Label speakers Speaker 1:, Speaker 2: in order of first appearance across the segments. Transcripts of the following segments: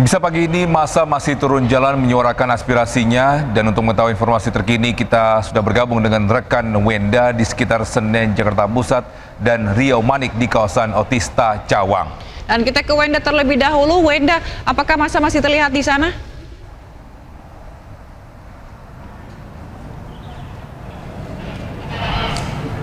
Speaker 1: Pemirsa, pagi ini massa masih turun jalan menyuarakan aspirasinya, dan untuk mengetahui informasi terkini kita sudah bergabung dengan rekan Wenda di sekitar Senen, Jakarta Pusat dan Riau Manik di kawasan Otista, Cawang.
Speaker 2: Dan kita ke Wenda terlebih dahulu. Wenda, apakah massa masih terlihat di sana?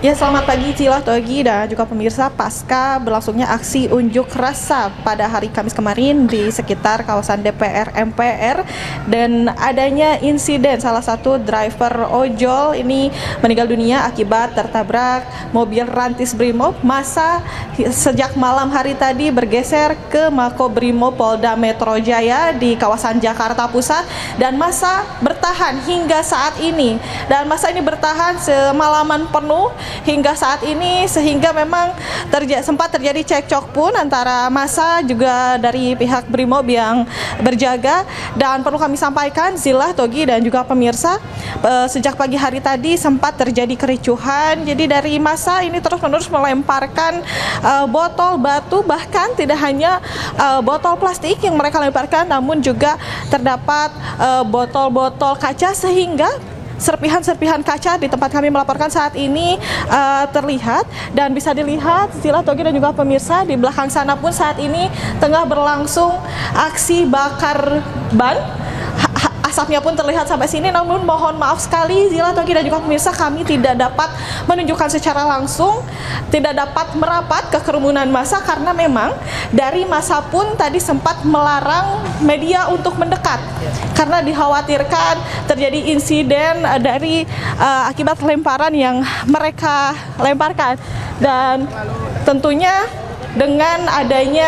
Speaker 3: Ya, selamat pagi Cila, Togi, dan juga pemirsa. Pasca berlangsungnya aksi unjuk rasa pada hari Kamis kemarin di sekitar kawasan DPR MPR dan adanya insiden salah satu driver ojol ini meninggal dunia akibat tertabrak mobil Rantis Brimob, massa sejak malam hari tadi bergeser ke Makobrimob Polda Metro Jaya di kawasan Jakarta Pusat, dan massa bertahan hingga saat ini, dan massa ini bertahan semalaman penuh hingga saat ini, sehingga memang sempat terjadi cekcok pun antara massa juga dari pihak Brimob yang berjaga. Dan perlu kami sampaikan, Zila, Togi, dan juga pemirsa, sejak pagi hari tadi sempat terjadi kericuhan. Jadi dari massa ini terus-menerus melemparkan botol batu, bahkan tidak hanya botol plastik yang mereka lemparkan, namun juga terdapat botol-botol kaca, sehingga serpihan-serpihan kaca di tempat kami melaporkan saat ini terlihat. Dan bisa dilihat, Zila, Togi, dan juga pemirsa, di belakang sana pun saat ini tengah berlangsung aksi bakar ban. Asapnya pun terlihat sampai sini, namun mohon maaf sekali Zila, Togi, dan juga pemirsa, kami tidak dapat menunjukkan secara langsung, tidak dapat merapat ke kerumunan massa karena memang dari massa pun tadi sempat melarang media untuk mendekat karena dikhawatirkan terjadi insiden dari akibat lemparan yang mereka lemparkan. Dan tentunya dengan adanya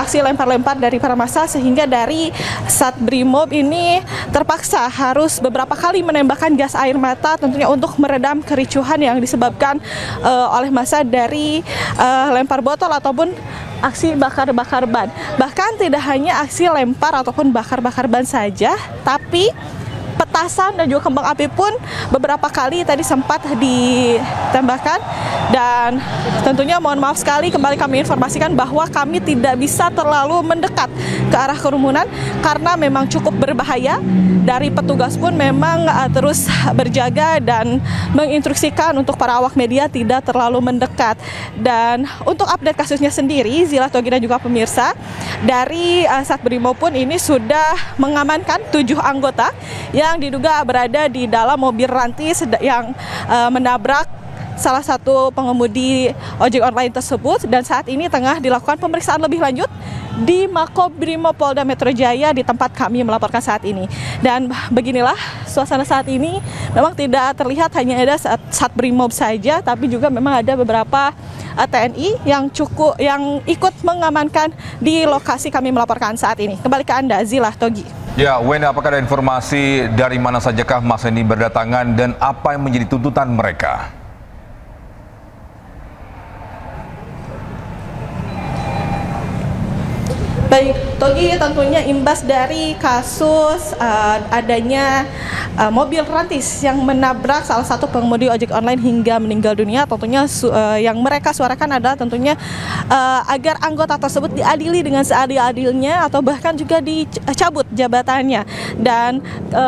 Speaker 3: aksi lempar-lempar dari para massa, sehingga dari Sat Brimob ini terpaksa harus beberapa kali menembakkan gas air mata, tentunya untuk meredam kericuhan yang disebabkan oleh massa dari lempar botol ataupun aksi bakar-bakar ban. Bahkan tidak hanya aksi lempar ataupun bakar-bakar ban saja, tapi petasan dan juga kembang api pun beberapa kali tadi sempat ditembakkan. Dan tentunya mohon maaf sekali, kembali kami informasikan bahwa kami tidak bisa terlalu mendekat ke arah kerumunan karena memang cukup berbahaya. Dari petugas pun memang terus berjaga dan menginstruksikan untuk para awak media tidak terlalu mendekat. Dan untuk update kasusnya sendiri, Zila, Togi, dan juga pemirsa, dari Sat Brimob pun ini sudah mengamankan 7 anggota yang diduga berada di dalam mobil Rantis yang menabrak salah satu pengemudi ojek online tersebut, dan saat ini tengah dilakukan pemeriksaan lebih lanjut di Makobrimob Polda Metro Jaya di tempat kami melaporkan saat ini. Dan beginilah suasana saat ini, memang tidak terlihat hanya ada Sat Brimob saja, tapi juga memang ada beberapa TNI yang ikut mengamankan di lokasi kami melaporkan saat ini. Kembali ke Anda, Zila, Togi.
Speaker 1: Ya, Wenda, apakah ada informasi dari mana sajakah massa ini berdatangan dan apa yang menjadi tuntutan mereka?
Speaker 3: Baik, Togi, tentunya imbas dari kasus adanya mobil Rantis yang menabrak salah satu pengemudi ojek online hingga meninggal dunia, tentunya yang mereka suarakan adalah tentunya agar anggota tersebut diadili dengan seadil-adilnya atau bahkan juga dicabut jabatannya. Dan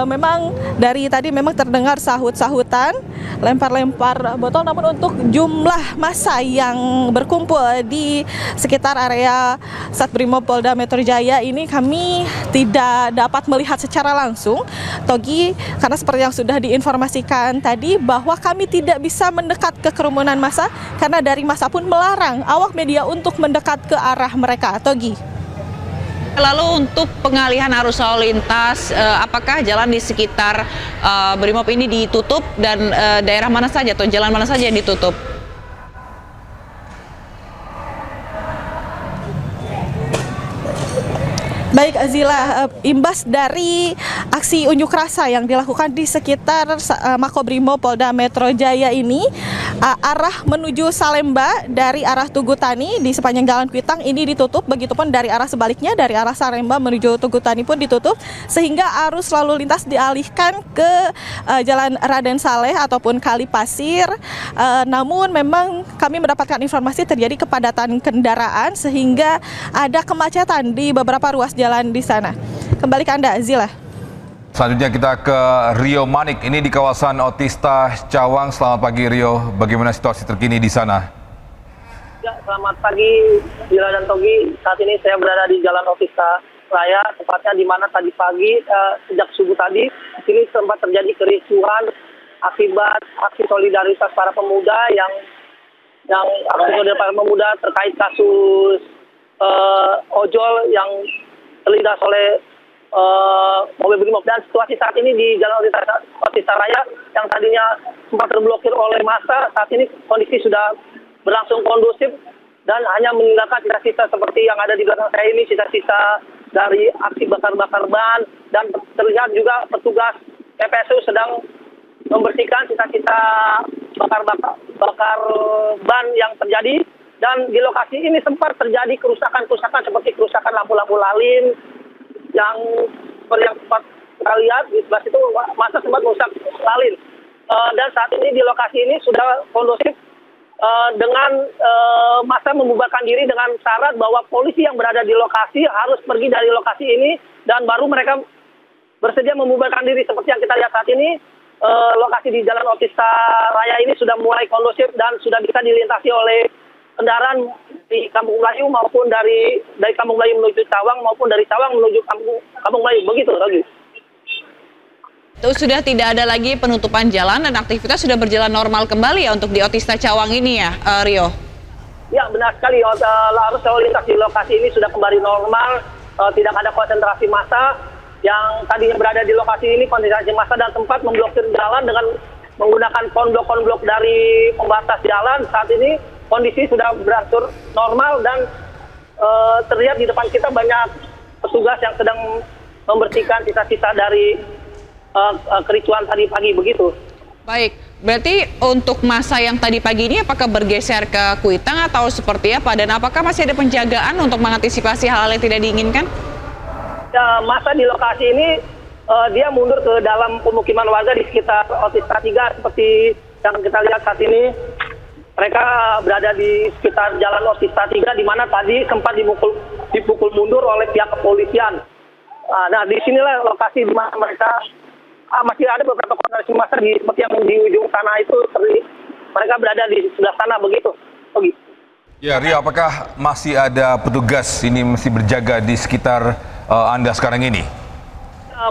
Speaker 3: memang dari tadi memang terdengar sahut-sahutan, lempar-lempar botol, namun untuk jumlah massa yang berkumpul di sekitar area Sat Brimob Polda Metro Jaya ini kami tidak dapat melihat secara langsung, Togi, karena seperti yang sudah diinformasikan tadi bahwa kami tidak bisa mendekat ke kerumunan massa karena dari massa pun melarang awak media untuk mendekat ke arah mereka, Togi.
Speaker 2: Lalu untuk pengalihan arus lalu lintas, apakah jalan di sekitar Brimob ini ditutup dan daerah mana saja atau jalan mana saja yang ditutup?
Speaker 3: Baik, Zila, imbas dari aksi unjuk rasa yang dilakukan di sekitar Makobrimob Polda Metro Jaya ini, arah menuju Salemba dari arah Tugu Tani di sepanjang Jalan Kuitang ini ditutup, begitupun dari arah sebaliknya dari arah Salemba menuju Tugu Tani pun ditutup, sehingga arus lalu lintas dialihkan ke Jalan Raden Saleh ataupun Kali Pasir. Namun memang kami mendapatkan informasi terjadi kepadatan kendaraan sehingga ada kemacetan di beberapa ruas jalan berjalan di sana. Kembali ke Anda, Zila.
Speaker 1: Selanjutnya kita ke Rio Manik, ini di kawasan Otista Cawang. Selamat pagi Rio, bagaimana situasi terkini di sana?
Speaker 4: Ya, selamat pagi Zila dan Togi. Saat ini saya berada di Jalan Otista Raya, tepatnya di mana tadi pagi sejak subuh tadi di sini sempat terjadi kericuhan akibat aksi solidaritas para pemuda yang aksi solidaritas para pemuda terkait kasus ojol yang terlindas oleh mobil Brimob. Dan situasi saat ini di Jalan Otista Raya yang tadinya sempat terblokir oleh massa, saat ini kondisi sudah berlangsung kondusif dan hanya meninggalkan sisa-sisa seperti yang ada di belakang saya ini, sisa-sisa dari aksi bakar-bakar ban, dan terlihat juga petugas PPSU sedang membersihkan sisa-sisa bakar ban yang terjadi. Dan di lokasi ini sempat terjadi kerusakan seperti kerusakan lampu-lampu lalin yang seperti yang sempat kita lihat di sebelah situ, masa sempat merusak lalin. Dan saat ini di lokasi ini sudah kondusif dengan masa membubarkan diri dengan syarat bahwa polisi yang berada di lokasi harus pergi dari lokasi ini dan baru mereka bersedia membubarkan diri. Seperti yang kita lihat saat ini, lokasi di Jalan Otista Raya ini sudah mulai kondusif dan sudah bisa dilintasi oleh kendaraan di Kampung Melayu maupun dari Kampung Melayu menuju Cawang maupun dari Cawang menuju Kampung Melayu. Begitu, Rogi.
Speaker 2: Itu sudah tidak ada lagi penutupan jalan dan aktivitas sudah berjalan normal kembali ya untuk di Otista Cawang ini ya, Rio?
Speaker 4: Ya, benar sekali. Arus lalu lintas di lokasi ini sudah kembali normal, tidak ada konsentrasi massa yang tadinya berada di lokasi ini, konsentrasi massa dan sempat memblokir jalan dengan menggunakan konblok-konblok dari pembatas jalan. Saat ini kondisi sudah berangsur normal dan terlihat di depan kita banyak petugas yang sedang membersihkan sisa-sisa dari kericuan tadi pagi, begitu.
Speaker 2: Baik, berarti untuk masa yang tadi pagi ini apakah bergeser ke Kuitang atau seperti apa? Dan apakah masih ada penjagaan untuk mengantisipasi hal-hal yang tidak diinginkan?
Speaker 4: Ya, masa di lokasi ini dia mundur ke dalam pemukiman warga di sekitar Otista 3 seperti yang kita lihat saat ini. Mereka berada di sekitar Jalan Otista 3 di mana tadi sempat dipukul mundur oleh pihak kepolisian. Nah, disinilah lokasi di mana mereka masih ada beberapa konsentrasi massa seperti yang di ujung sana itu, mereka berada di sebelah sana, begitu.
Speaker 1: Ya, Rio, apakah masih ada petugas ini masih berjaga di sekitar Anda sekarang ini?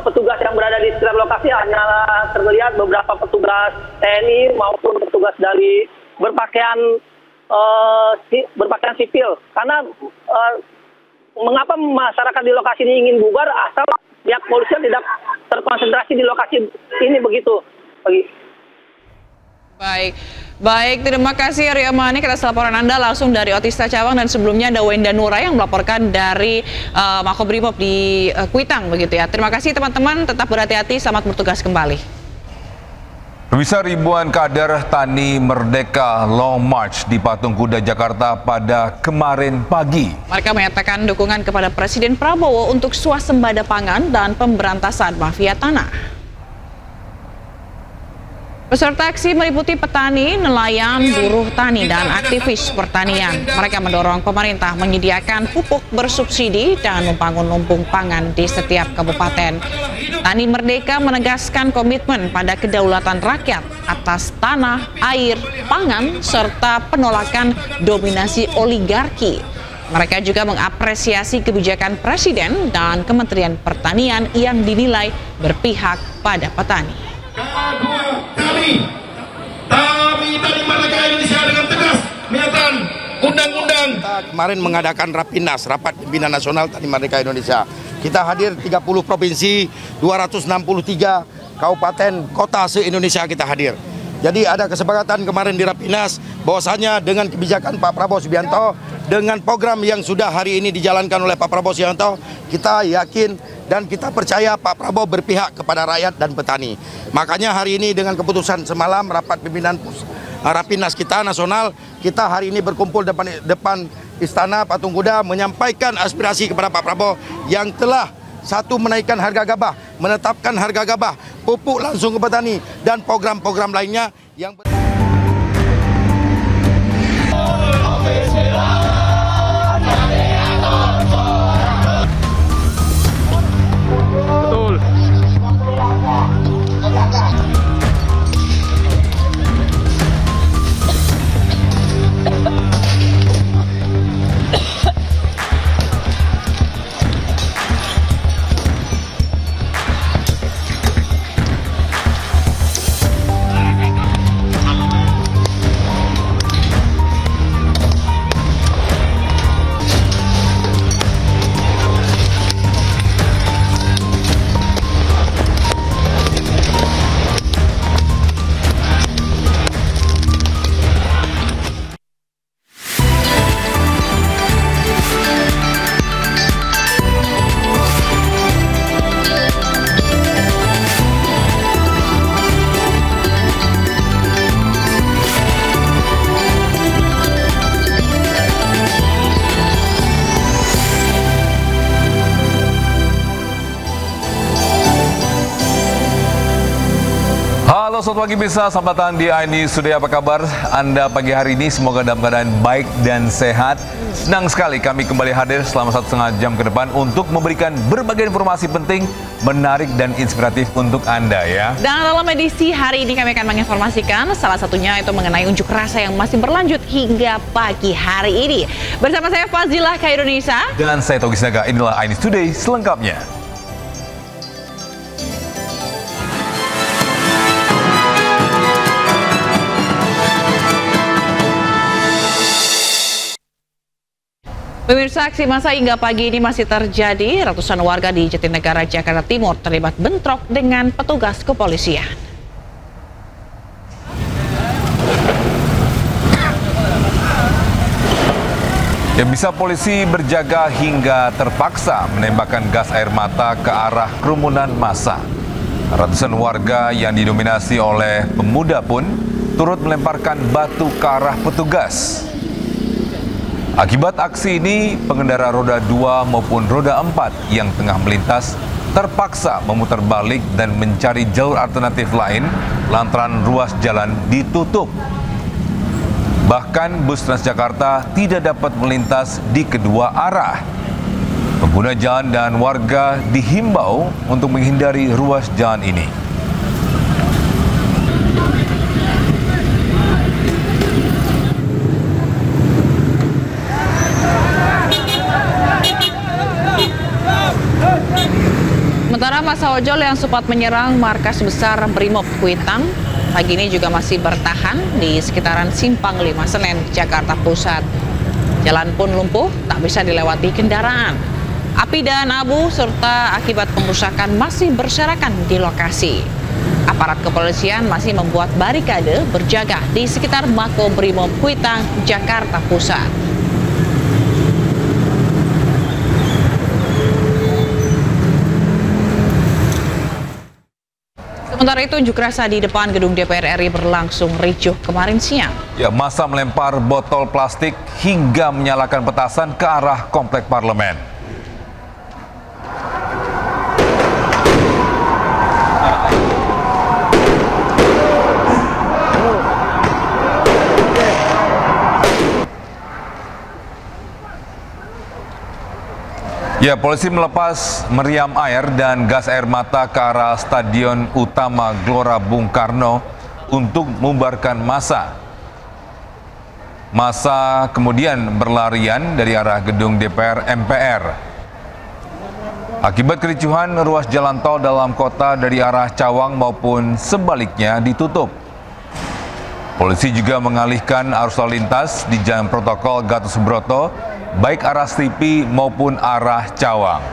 Speaker 4: Petugas yang berada di sekitar lokasi hanya terlihat beberapa petugas TNI maupun petugas dari berpakaian sipil. Karena mengapa masyarakat di lokasi ini ingin bubar asal pihak polisian tidak terkonsentrasi di lokasi ini, begitu.
Speaker 2: Baik, terima kasih Rio Manik atas laporan Anda langsung dari Otista Cawang, dan sebelumnya ada Wenda Nura yang melaporkan dari Makobrimob di Kuitang, begitu ya. Terima kasih teman-teman, tetap berhati-hati, selamat bertugas kembali.
Speaker 1: Pemirsa, ribuan kader Tani Merdeka Long March di Patung Kuda Jakarta pada kemarin pagi. Mereka
Speaker 2: menyatakan dukungan kepada Presiden Prabowo untuk swasembada pangan dan pemberantasan mafia tanah. Peserta aksi meliputi petani, nelayan, buruh tani, dan aktivis pertanian. Mereka mendorong pemerintah menyediakan pupuk bersubsidi dan membangun lumbung pangan di setiap kabupaten. Tani Merdeka menegaskan komitmen pada kedaulatan rakyat atas tanah, air, pangan, serta penolakan dominasi oligarki. Mereka juga mengapresiasi kebijakan Presiden dan Kementerian Pertanian yang dinilai berpihak pada petani.
Speaker 5: Kami Tani Merdeka Indonesia dengan tegas menyatakan undang-undang. Kemarin mengadakan Rapimnas, Rapat Pimpinan Nasional Tani Merdeka Indonesia. Kita hadir 30 provinsi, 263 kabupaten kota se-Indonesia kita hadir. Jadi ada kesepakatan kemarin di Rapimnas bahwasanya dengan kebijakan Pak Prabowo Subianto, dengan program yang sudah hari ini dijalankan oleh Pak Prabowo Subianto, kita yakin dan kita percaya Pak Prabowo berpihak kepada rakyat dan petani. Makanya hari ini dengan keputusan semalam rapat pimpinan Rapimnas kita nasional, kita hari ini berkumpul depan Istana Patung Kuda menyampaikan aspirasi kepada Pak Prabowo yang telah satu menaikkan harga gabah, menetapkan harga gabah, pupuk langsung ke petani, dan program-program lainnya yang
Speaker 1: selamat pagi pemirsa, selamat datang di iNews Today. Apa kabar Anda pagi hari ini? Semoga dalam keadaan baik dan sehat. Senang sekali kami kembali hadir selama 1,5 jam ke depan untuk memberikan berbagai informasi penting, menarik dan inspiratif untuk Anda ya.
Speaker 2: Dan dalam edisi hari ini kami akan menginformasikan salah satunya itu mengenai unjuk rasa yang masih berlanjut hingga pagi hari ini. Bersama saya Fazilah Khairunisa.
Speaker 1: Dan saya Togi Sinaga, inilah iNews Today selengkapnya.
Speaker 2: Pemirsa, aksi massa hingga pagi ini masih terjadi. Ratusan warga di Jatinegara, Jakarta Timur terlibat bentrok dengan petugas kepolisian.
Speaker 1: Ya, bisa polisi berjaga hingga terpaksa menembakkan gas air mata ke arah kerumunan massa. Ratusan warga yang didominasi oleh pemuda pun turut melemparkan batu ke arah petugas. Akibat aksi ini, pengendara roda 2 maupun roda 4 yang tengah melintas terpaksa memutar balik dan mencari jalur alternatif lain lantaran ruas jalan ditutup. Bahkan bus Transjakarta tidak dapat melintas di kedua arah. Pengguna jalan dan warga dihimbau untuk menghindari ruas jalan ini.
Speaker 2: Sementara massa ojol yang sempat menyerang markas besar Brimob Kuitang pagi ini juga masih bertahan di sekitaran Simpang 5 Senen, Jakarta Pusat. Jalan pun lumpuh, tak bisa dilewati kendaraan. Api dan abu serta akibat pengrusakan masih berserakan di lokasi. Aparat kepolisian masih membuat barikade berjaga di sekitar Mako Brimob Kuitang, Jakarta Pusat. Sementara itu, unjuk rasa di depan gedung DPR RI berlangsung ricuh kemarin siang.
Speaker 1: Ya, massa melempar botol plastik hingga menyalakan petasan ke arah komplek parlemen. Ya, polisi melepas meriam air dan gas air mata ke arah Stadion Utama Gelora Bung Karno untuk membubarkan massa. Massa kemudian berlarian dari arah gedung DPR MPR. Akibat kericuhan, ruas jalan tol dalam kota dari arah Cawang maupun sebaliknya ditutup. Polisi juga mengalihkan arus lalu lintas di Jalan Protokol Gatot Subroto, baik arah Slipi maupun arah Cawang.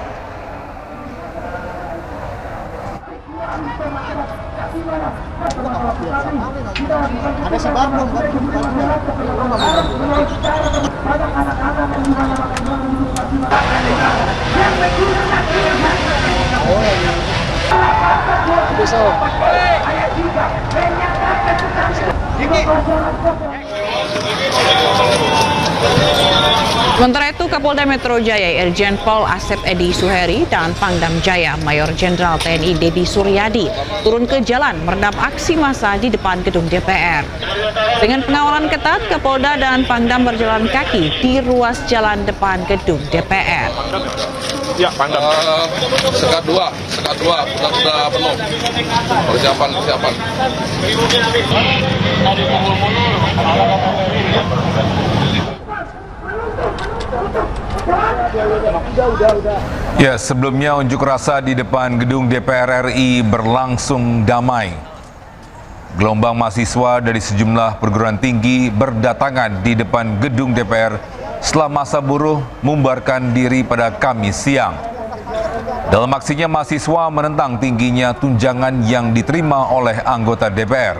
Speaker 2: Sementara itu, Kapolda Metro Jaya Irjen Pol Asep Edi Suheri dan Pangdam Jaya Mayor Jenderal TNI Dedi Suryadi turun ke jalan meredam aksi massa di depan gedung DPR. Dengan pengawalan ketat, Kapolda dan Pangdam berjalan kaki di ruas jalan depan gedung DPR.
Speaker 6: Ya, Pangdam. Sekat dua, sudah penuh. Persiapan.
Speaker 1: Ya, sebelumnya unjuk rasa di depan gedung DPR RI berlangsung damai. Gelombang mahasiswa dari sejumlah perguruan tinggi berdatangan di depan gedung DPR setelah massa buruh membubarkan diri pada Kamis siang. Dalam aksinya, mahasiswa menentang tingginya tunjangan yang diterima oleh anggota DPR.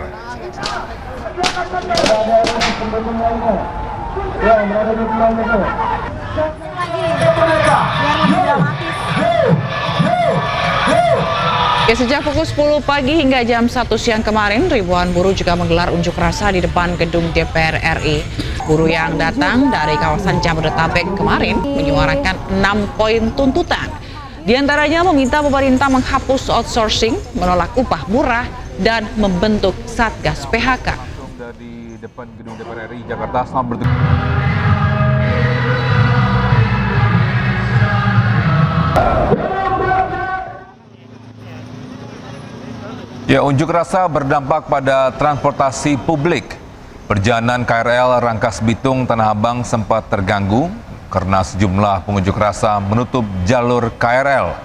Speaker 2: Ya, sejak pukul 10 pagi hingga jam 1 siang kemarin, ribuan buruh juga menggelar unjuk rasa di depan gedung DPR RI. Buruh yang datang dari kawasan Jabodetabek kemarin menyuarakan 6 poin tuntutan. Di antaranya meminta pemerintah menghapus outsourcing, menolak upah murah, dan membentuk Satgas PHK.
Speaker 1: Dari depan gedung DPR RI Jakarta, selamat bertugas. Ya, unjuk rasa berdampak pada transportasi publik. Perjalanan KRL Rangkas Bitung Tanah Abang sempat terganggu karena sejumlah pengunjuk rasa menutup jalur KRL.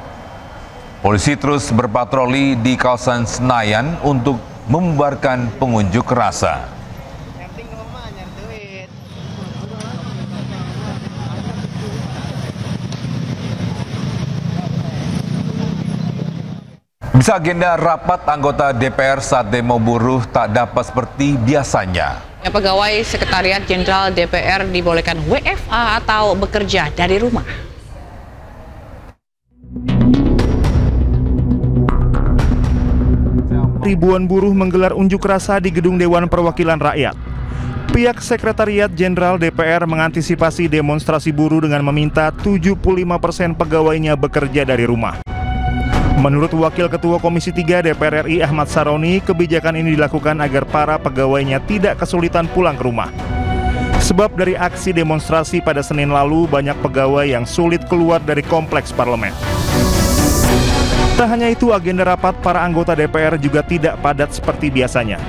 Speaker 1: Polisi terus berpatroli di kawasan Senayan untuk membubarkan pengunjuk rasa. Bisa agenda rapat anggota DPR saat demo buruh tak dapat seperti biasanya.
Speaker 2: Ya, pegawai Sekretariat Jenderal DPR dibolehkan WFA atau bekerja dari rumah.
Speaker 7: Ribuan buruh menggelar unjuk rasa di Gedung Dewan Perwakilan Rakyat. Pihak Sekretariat Jenderal DPR mengantisipasi demonstrasi buruh dengan meminta 75% pegawainya bekerja dari rumah. Menurut Wakil Ketua Komisi 3 DPR RI Ahmad Saroni, kebijakan ini dilakukan agar para pegawainya tidak kesulitan pulang ke rumah. Sebab dari aksi demonstrasi pada Senin lalu, banyak pegawai yang sulit keluar dari kompleks parlemen. Tak hanya itu, agenda rapat para anggota DPR juga tidak padat seperti biasanya.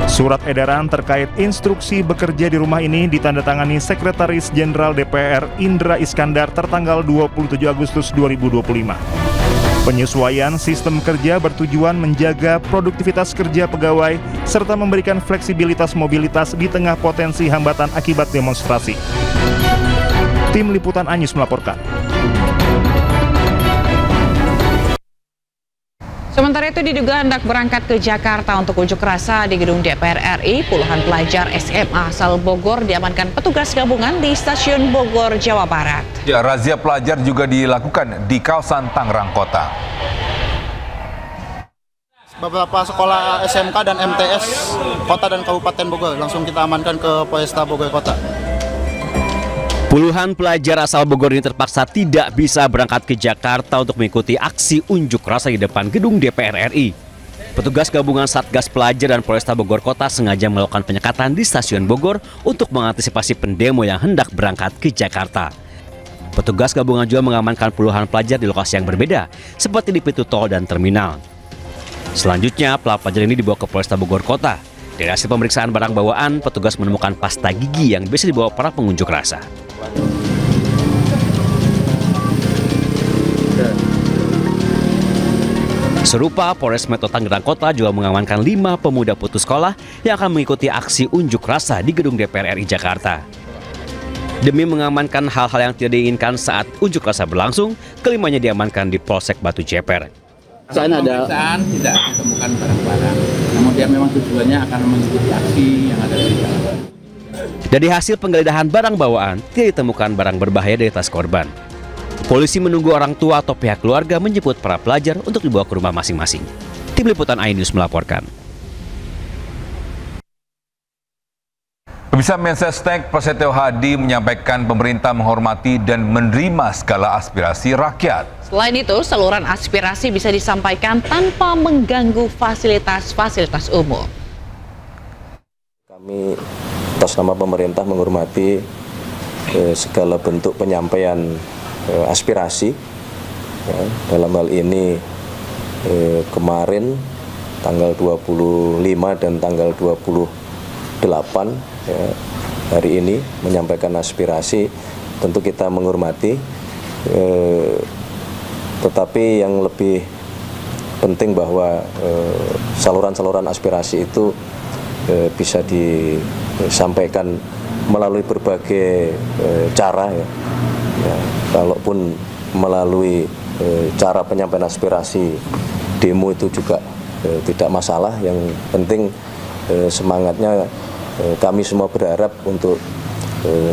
Speaker 7: Surat edaran terkait instruksi bekerja di rumah ini ditandatangani Sekretaris Jenderal DPR Indra Iskandar tertanggal 27 Agustus 2025. Penyesuaian sistem kerja bertujuan menjaga produktivitas kerja pegawai serta memberikan fleksibilitas mobilitas di tengah potensi hambatan akibat demonstrasi. Tim Liputan Anyus melaporkan.
Speaker 2: Sementara itu diduga hendak berangkat ke Jakarta untuk unjuk rasa di gedung DPR RI, puluhan pelajar SMA asal Bogor diamankan petugas gabungan di Stasiun Bogor, Jawa Barat.
Speaker 1: Ya, razia pelajar juga dilakukan di kawasan Tangerang Kota.
Speaker 8: Beberapa sekolah SMK dan MTS Kota dan Kabupaten Bogor langsung kita amankan ke Polresta Bogor Kota.
Speaker 9: Puluhan pelajar asal Bogor ini terpaksa tidak bisa berangkat ke Jakarta untuk mengikuti aksi unjuk rasa di depan gedung DPR RI. Petugas gabungan Satgas Pelajar dan Polresta Bogor Kota sengaja melakukan penyekatan di Stasiun Bogor untuk mengantisipasi pendemo yang hendak berangkat ke Jakarta. Petugas gabungan juga mengamankan puluhan pelajar di lokasi yang berbeda, seperti di pintu tol dan terminal. Selanjutnya, pelajar ini dibawa ke Polresta Bogor Kota. Dari hasil pemeriksaan barang bawaan, petugas menemukan pasta gigi yang biasa dibawa para pengunjuk rasa. Serupa, Polres Metro Tangerang Kota juga mengamankan 5 pemuda putus sekolah yang akan mengikuti aksi unjuk rasa di gedung DPR RI Jakarta. Demi mengamankan hal-hal yang tidak diinginkan saat unjuk rasa berlangsung, kelimanya diamankan di Polsek Batu Ceper.
Speaker 10: Saat ada tidak ditemukan barang-barang, kemudian memang tujuannya akan mengikuti aksi yang ada di jalan.
Speaker 9: Dari hasil penggeledahan barang bawaan, tidak ditemukan barang berbahaya dari tas korban. Polisi menunggu orang tua atau pihak keluarga menjemput para pelajar untuk dibawa ke rumah masing-masing. Tim Liputan iNews melaporkan.
Speaker 1: Pemirsa, Mensesnek Prasetyo Hadi menyampaikan pemerintah menghormati dan menerima segala aspirasi rakyat.
Speaker 2: Selain itu, saluran aspirasi bisa disampaikan tanpa mengganggu fasilitas-fasilitas umum.
Speaker 11: Kami atas nama pemerintah menghormati segala bentuk penyampaian aspirasi. Ya, dalam hal ini kemarin tanggal 25 dan tanggal 28 ya, hari ini menyampaikan aspirasi, tentu kita menghormati, tetapi yang lebih penting bahwa saluran-saluran aspirasi itu bisa disampaikan melalui berbagai cara ya. Ya, kalaupun melalui cara penyampaian aspirasi demo itu juga tidak masalah. Yang penting semangatnya kami semua berharap untuk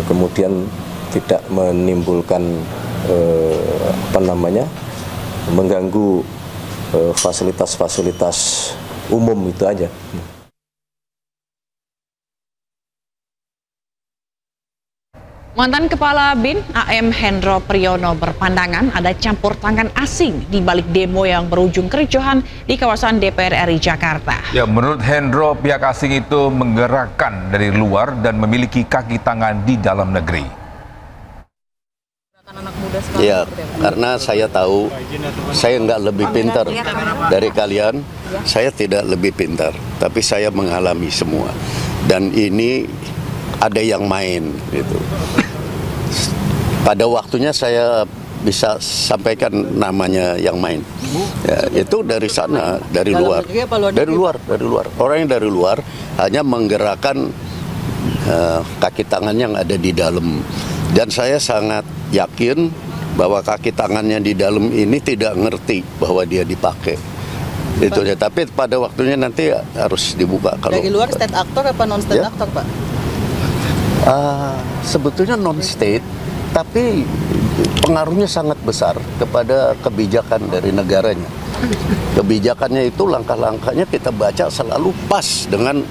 Speaker 11: kemudian tidak menimbulkan mengganggu fasilitas-fasilitas umum, itu aja.
Speaker 2: Mantan Kepala BIN AM Hendro Priyono berpandangan ada campur tangan asing di balik demo yang berujung kericuhan di kawasan DPR RI Jakarta.
Speaker 1: Ya, menurut Hendro, pihak asing itu menggerakkan dari luar dan memiliki kaki tangan di dalam negeri.
Speaker 12: Ya, karena saya tahu saya nggak lebih pintar dari kalian, saya tidak lebih pintar, tapi saya mengalami semua. Dan ini ada yang main gitu. Pada waktunya saya bisa sampaikan namanya yang main. Ya, itu dari sana, dari luar. Dari luar. Orang yang dari luar hanya menggerakkan kaki tangan yang ada di dalam. Dan saya sangat yakin bahwa kaki tangannya di dalam ini tidak ngerti bahwa dia dipakai. Itu ya. Tapi pada waktunya nanti harus dibuka. Kalau
Speaker 13: dari luar state actor apa non state actor, Pak?
Speaker 12: Sebetulnya non-state, tapi pengaruhnya sangat besar kepada kebijakan dari negaranya. Kebijakannya itu langkah-langkahnya kita baca selalu pas dengan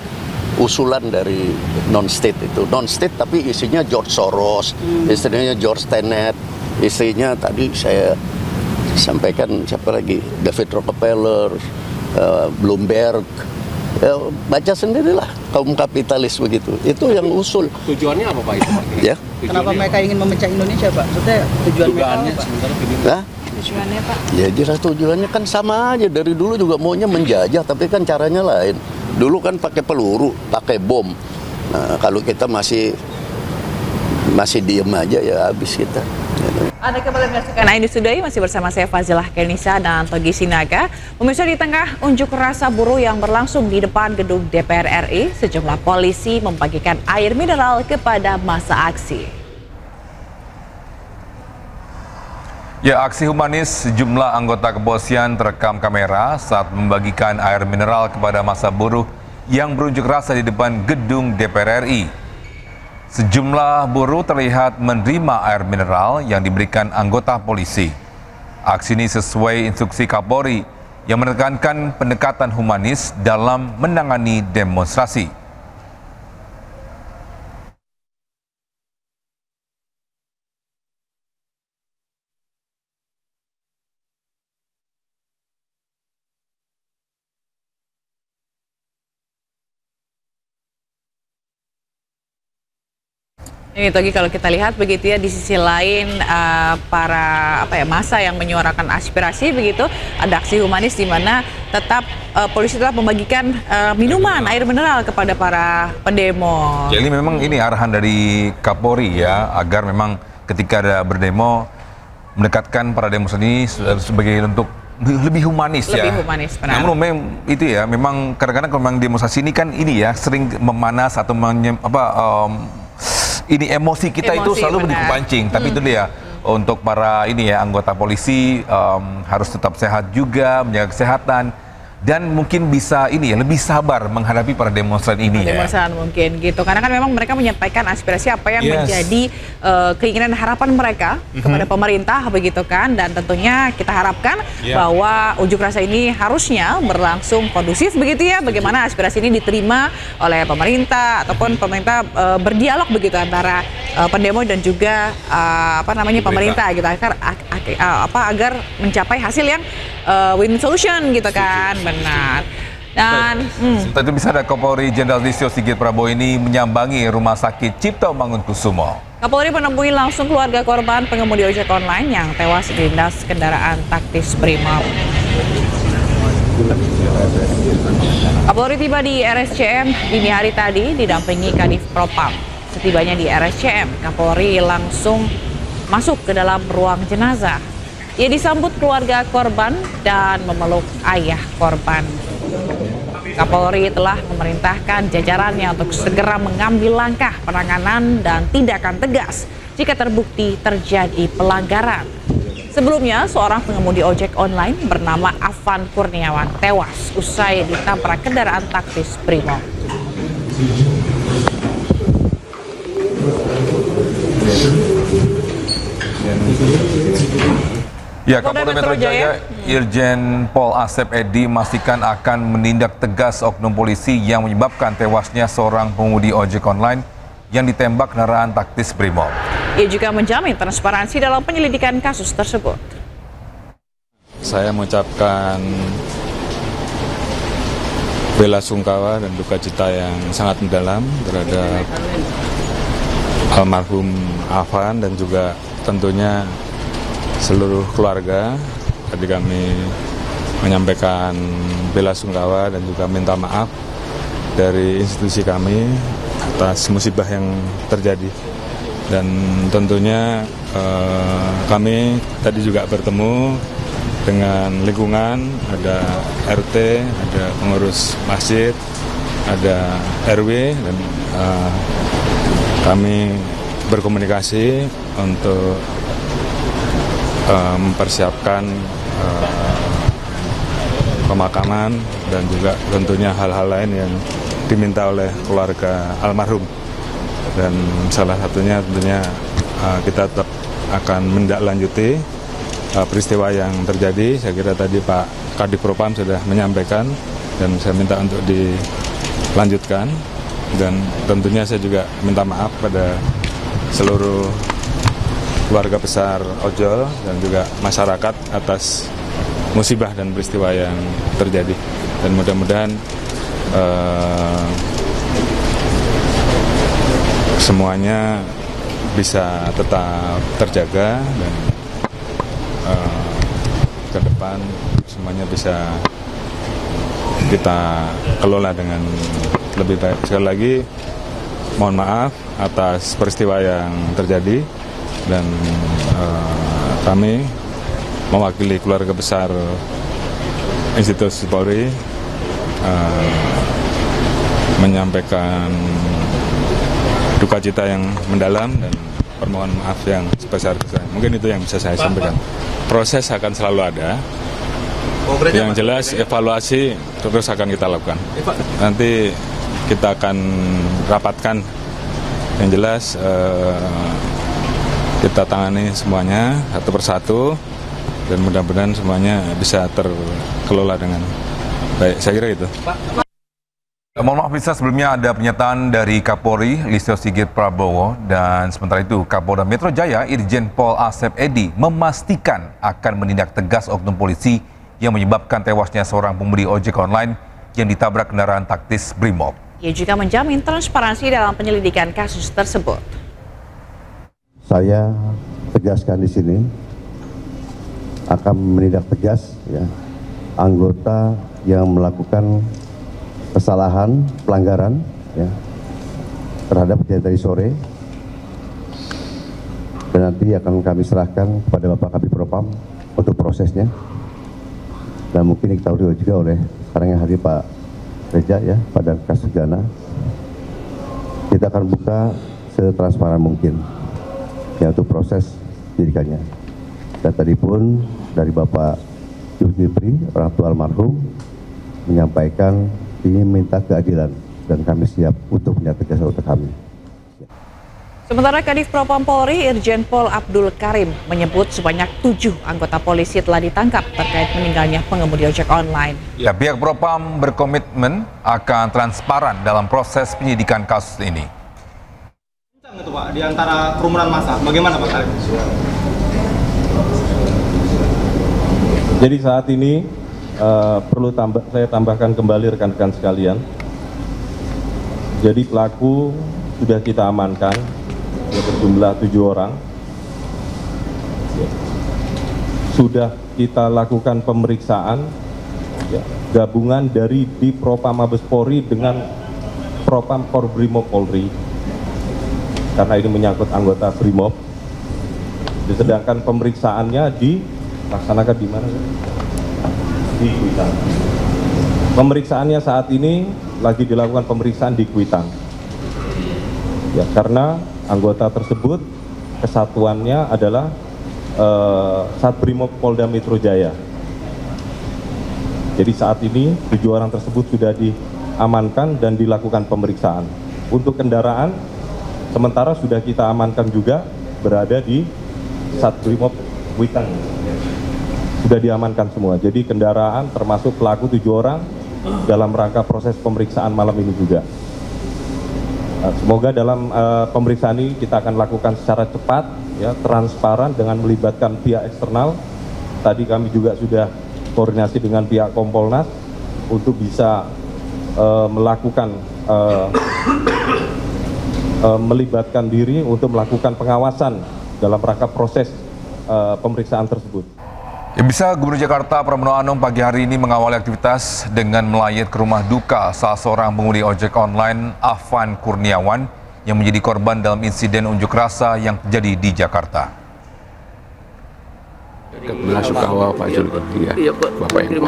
Speaker 12: usulan dari non-state itu. Non-state tapi isinya George Soros, isinya George Tenet, isinya tadi saya sampaikan siapa lagi, David Rockefeller, Bloomberg. Ya, baca sendirilah kaum kapitalis begitu. Itu yang usul.
Speaker 14: Tujuannya apa Pak itu?
Speaker 12: Ya.
Speaker 13: Kenapa mereka ingin memecah Indonesia, Pak? Maksudnya tujuannya apa?
Speaker 12: Nah, tujuannya Pak? Ya jelas tujuannya kan sama aja. Dari dulu juga maunya menjajah, tapi kan caranya lain. Dulu kan pakai peluru, pakai bom. Nah, kalau kita masih diem aja ya habis kita.
Speaker 2: Anda kembali menyaksikan Aini Sudai, masih bersama saya Fazilah Kenisa dan Togi Sinaga. Pemirsa, di tengah unjuk rasa buruh yang berlangsung di depan gedung DPR RI, sejumlah polisi membagikan air mineral kepada massa aksi.
Speaker 1: Ya, aksi humanis sejumlah anggota kepolisian terekam kamera saat membagikan air mineral kepada massa buruh yang berunjuk rasa di depan gedung DPR RI. Sejumlah buruh terlihat menerima air mineral yang diberikan anggota polisi. Aksi ini sesuai instruksi Kapolri yang menekankan pendekatan humanis dalam menangani demonstrasi.
Speaker 2: Ini Togi, kalau kita lihat begitu ya, di sisi lain para massa yang menyuarakan aspirasi begitu, ada aksi humanis di mana tetap polisi tetap membagikan minuman, air mineral kepada para pendemo.
Speaker 1: Jadi memang ini arahan dari Kapolri ya, agar memang ketika ada berdemo mendekatkan para demonstran ini sebagai untuk lebih humanis ya.
Speaker 2: Lebih humanis, benar.
Speaker 1: Namun memang itu ya, memang kadang-kadang kalau memang demonstrasi ini kan ini ya sering memanas atau ini emosi kita itu selalu kepancing. Tapi itu dia, untuk para ini ya anggota polisi harus tetap sehat juga, menjaga kesehatan, dan mungkin bisa ini ya lebih sabar menghadapi para demonstran ini
Speaker 2: demonstran mungkin gitu, karena kan memang mereka menyampaikan aspirasi apa yang menjadi keinginan dan harapan mereka kepada pemerintah begitu kan, dan tentunya kita harapkan bahwa unjuk rasa ini harusnya berlangsung kondusif begitu ya, bagaimana aspirasi ini diterima oleh pemerintah ataupun pemerintah berdialog begitu antara pendemo dan juga pemerintah gitu, agar mencapai hasil yang win solution gitu kan. Benar. Dan
Speaker 1: setelah itu bisa ada Kapolri Jenderal Listio Sigit Prabowo ini menyambangi Rumah Sakit Cipto Mangunkusumo. Kapolri menemui langsung keluarga korban pengemudi ojek online yang tewas dilindas kendaraan taktis Brimob. Kapolri tiba di RSCM dini hari tadi didampingi Kadif Propam. Setibanya di RSCM, Kapolri langsung masuk ke dalam ruang jenazah. Ia disambut keluarga korban dan memeluk ayah korban. Kapolri telah memerintahkan jajarannya untuk segera mengambil langkah penanganan dan tindakan tegas jika terbukti terjadi pelanggaran. Sebelumnya, seorang pengemudi ojek online bernama Afan Kurniawan tewas usai ditabrak kendaraan taktis Brimob. Ya, Kapolda Metro Jaya Irjen Pol Asep Edi memastikan akan menindak tegas oknum polisi yang menyebabkan tewasnya seorang pengemudi ojek online yang ditembak kendaraan taktis Brimob.
Speaker 2: Ia juga menjamin transparansi dalam penyelidikan kasus tersebut.
Speaker 14: Saya mengucapkan bela sungkawa dan duka cita yang sangat mendalam terhadap almarhum Afan dan juga tentunya seluruh keluarga. Tadi kami menyampaikan bela sungkawa dan juga minta maaf dari institusi kami atas musibah yang terjadi. Dan tentunya kami tadi juga bertemu dengan lingkungan, ada RT, ada pengurus masjid, ada RW, dan kami berkomunikasi untuk mempersiapkan pemakaman dan juga tentunya hal-hal lain yang diminta oleh keluarga almarhum. Dan salah satunya tentunya kita tetap akan menindaklanjuti peristiwa yang terjadi. Saya kira tadi Pak Kadif Propam sudah menyampaikan dan saya minta untuk dilanjutkan. Dan tentunya saya juga minta maaf pada seluruh keluarga besar ojol dan juga masyarakat atas musibah dan peristiwa yang terjadi. Dan mudah-mudahan semuanya bisa tetap terjaga dan ke depan semuanya bisa kita kelola dengan lebih baik. Sekali lagi mohon maaf atas peristiwa yang terjadi dan kami mewakili keluarga besar institusi Polri menyampaikan duka cita yang mendalam dan permohonan maaf yang sebesar-besarnya. Mungkin itu yang bisa saya sampaikan. Proses akan selalu ada. Yang jelas evaluasi terus akan kita lakukan. Nanti kita akan rapatkan. Yang jelas kita tangani semuanya satu persatu dan mudah-mudahan semuanya bisa terkelola dengan baik. Saya kira itu.
Speaker 1: Mohon maaf bisa sebelumnya ada pernyataan dari Kapolri Listio Sigit Prabowo dan sementara itu Kapolda Metro Jaya Irjen Pol Asep Edi memastikan akan menindak tegas oknum polisi yang menyebabkan tewasnya seorang pengemudi ojek online yang ditabrak kendaraan taktis Brimob.
Speaker 2: Ia juga menjamin transparansi dalam penyelidikan kasus tersebut.
Speaker 15: Saya tegaskan di sini akan menindak tegas ya anggota yang melakukan kesalahan, pelanggaran ya, terhadap kejadian tadi sore, dan nanti akan kami serahkan kepada Bapak Kadif Propam untuk prosesnya. Dan mungkin diketahui juga oleh sekarang yang hadir Pak Reja ya pada kasus Gana. Kita akan buka setransparan mungkin ya untuk proses penyidikannya. Dan tadi pun dari Bapak Zulkifli, orang tua almarhum, menyampaikan ini minta keadilan dan kami siap untuk menyatakan untuk kami.
Speaker 2: Sementara Kadif Propam Polri Irjen Pol Abdul Karim menyebut sebanyak 7 anggota polisi telah ditangkap terkait meninggalnya pengemudi ojek online.
Speaker 1: Ya, pihak Propam berkomitmen akan transparan dalam proses penyidikan kasus ini.
Speaker 16: Itu Pak, di antara kerumunan massa, bagaimana Pak Karim?
Speaker 17: Jadi saat ini perlu saya tambahkan kembali rekan-rekan sekalian. Jadi pelaku sudah kita amankan, berjumlah 7 orang. Sudah kita lakukan pemeriksaan gabungan dari Dipropam Mabes Polri dengan Propam Korbrimob Polri, karena ini menyangkut anggota Brimob. Sedangkan pemeriksaannya dilaksanakan di mana? Di Kuitang. Pemeriksaannya saat ini lagi dilakukan pemeriksaan di Kuitang. Ya, karena anggota tersebut kesatuannya adalah Satbrimob Polda Metro Jaya. Jadi saat ini 7 orang tersebut sudah diamankan dan dilakukan pemeriksaan. Untuk kendaraan sementara sudah kita amankan juga berada di Satbrimob Kuitang. Sudah diamankan semua. Jadi kendaraan termasuk pelaku 7 orang dalam rangka proses pemeriksaan malam ini juga. Semoga dalam pemeriksaan ini kita akan lakukan secara cepat, ya, transparan dengan melibatkan pihak eksternal. Tadi kami juga sudah koordinasi dengan pihak Kompolnas untuk bisa melakukan melibatkan diri untuk melakukan pengawasan dalam rangka proses pemeriksaan tersebut.
Speaker 1: Bisa Gubernur Jakarta Pramono Anung pagi hari ini mengawali aktivitas dengan melayat ke rumah duka salah seorang pengemudi ojek online, Afan Kurniawan, yang menjadi korban dalam insiden unjuk rasa yang terjadi di Jakarta.
Speaker 18: Terima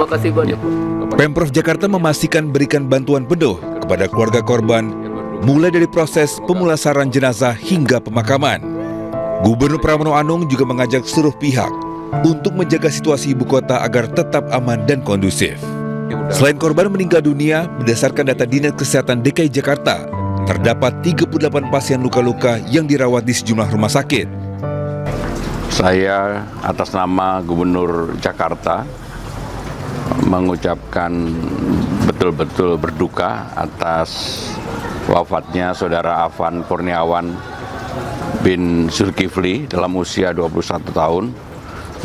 Speaker 18: kasih banyak. Pemprov Jakarta memastikan berikan bantuan penuh kepada keluarga korban, mulai dari proses pemulasaran jenazah hingga pemakaman. Gubernur Pramono Anung juga mengajak seluruh pihak untuk menjaga situasi ibu kota agar tetap aman dan kondusif. Selain korban meninggal dunia, berdasarkan data Dinas Kesehatan DKI Jakarta, terdapat 38 pasien luka-luka yang dirawat di sejumlah rumah sakit.
Speaker 12: Saya atas nama Gubernur Jakarta mengucapkan betul-betul berduka atas wafatnya Saudara Afan Kurniawan bin Zulkifli dalam usia 21 tahun.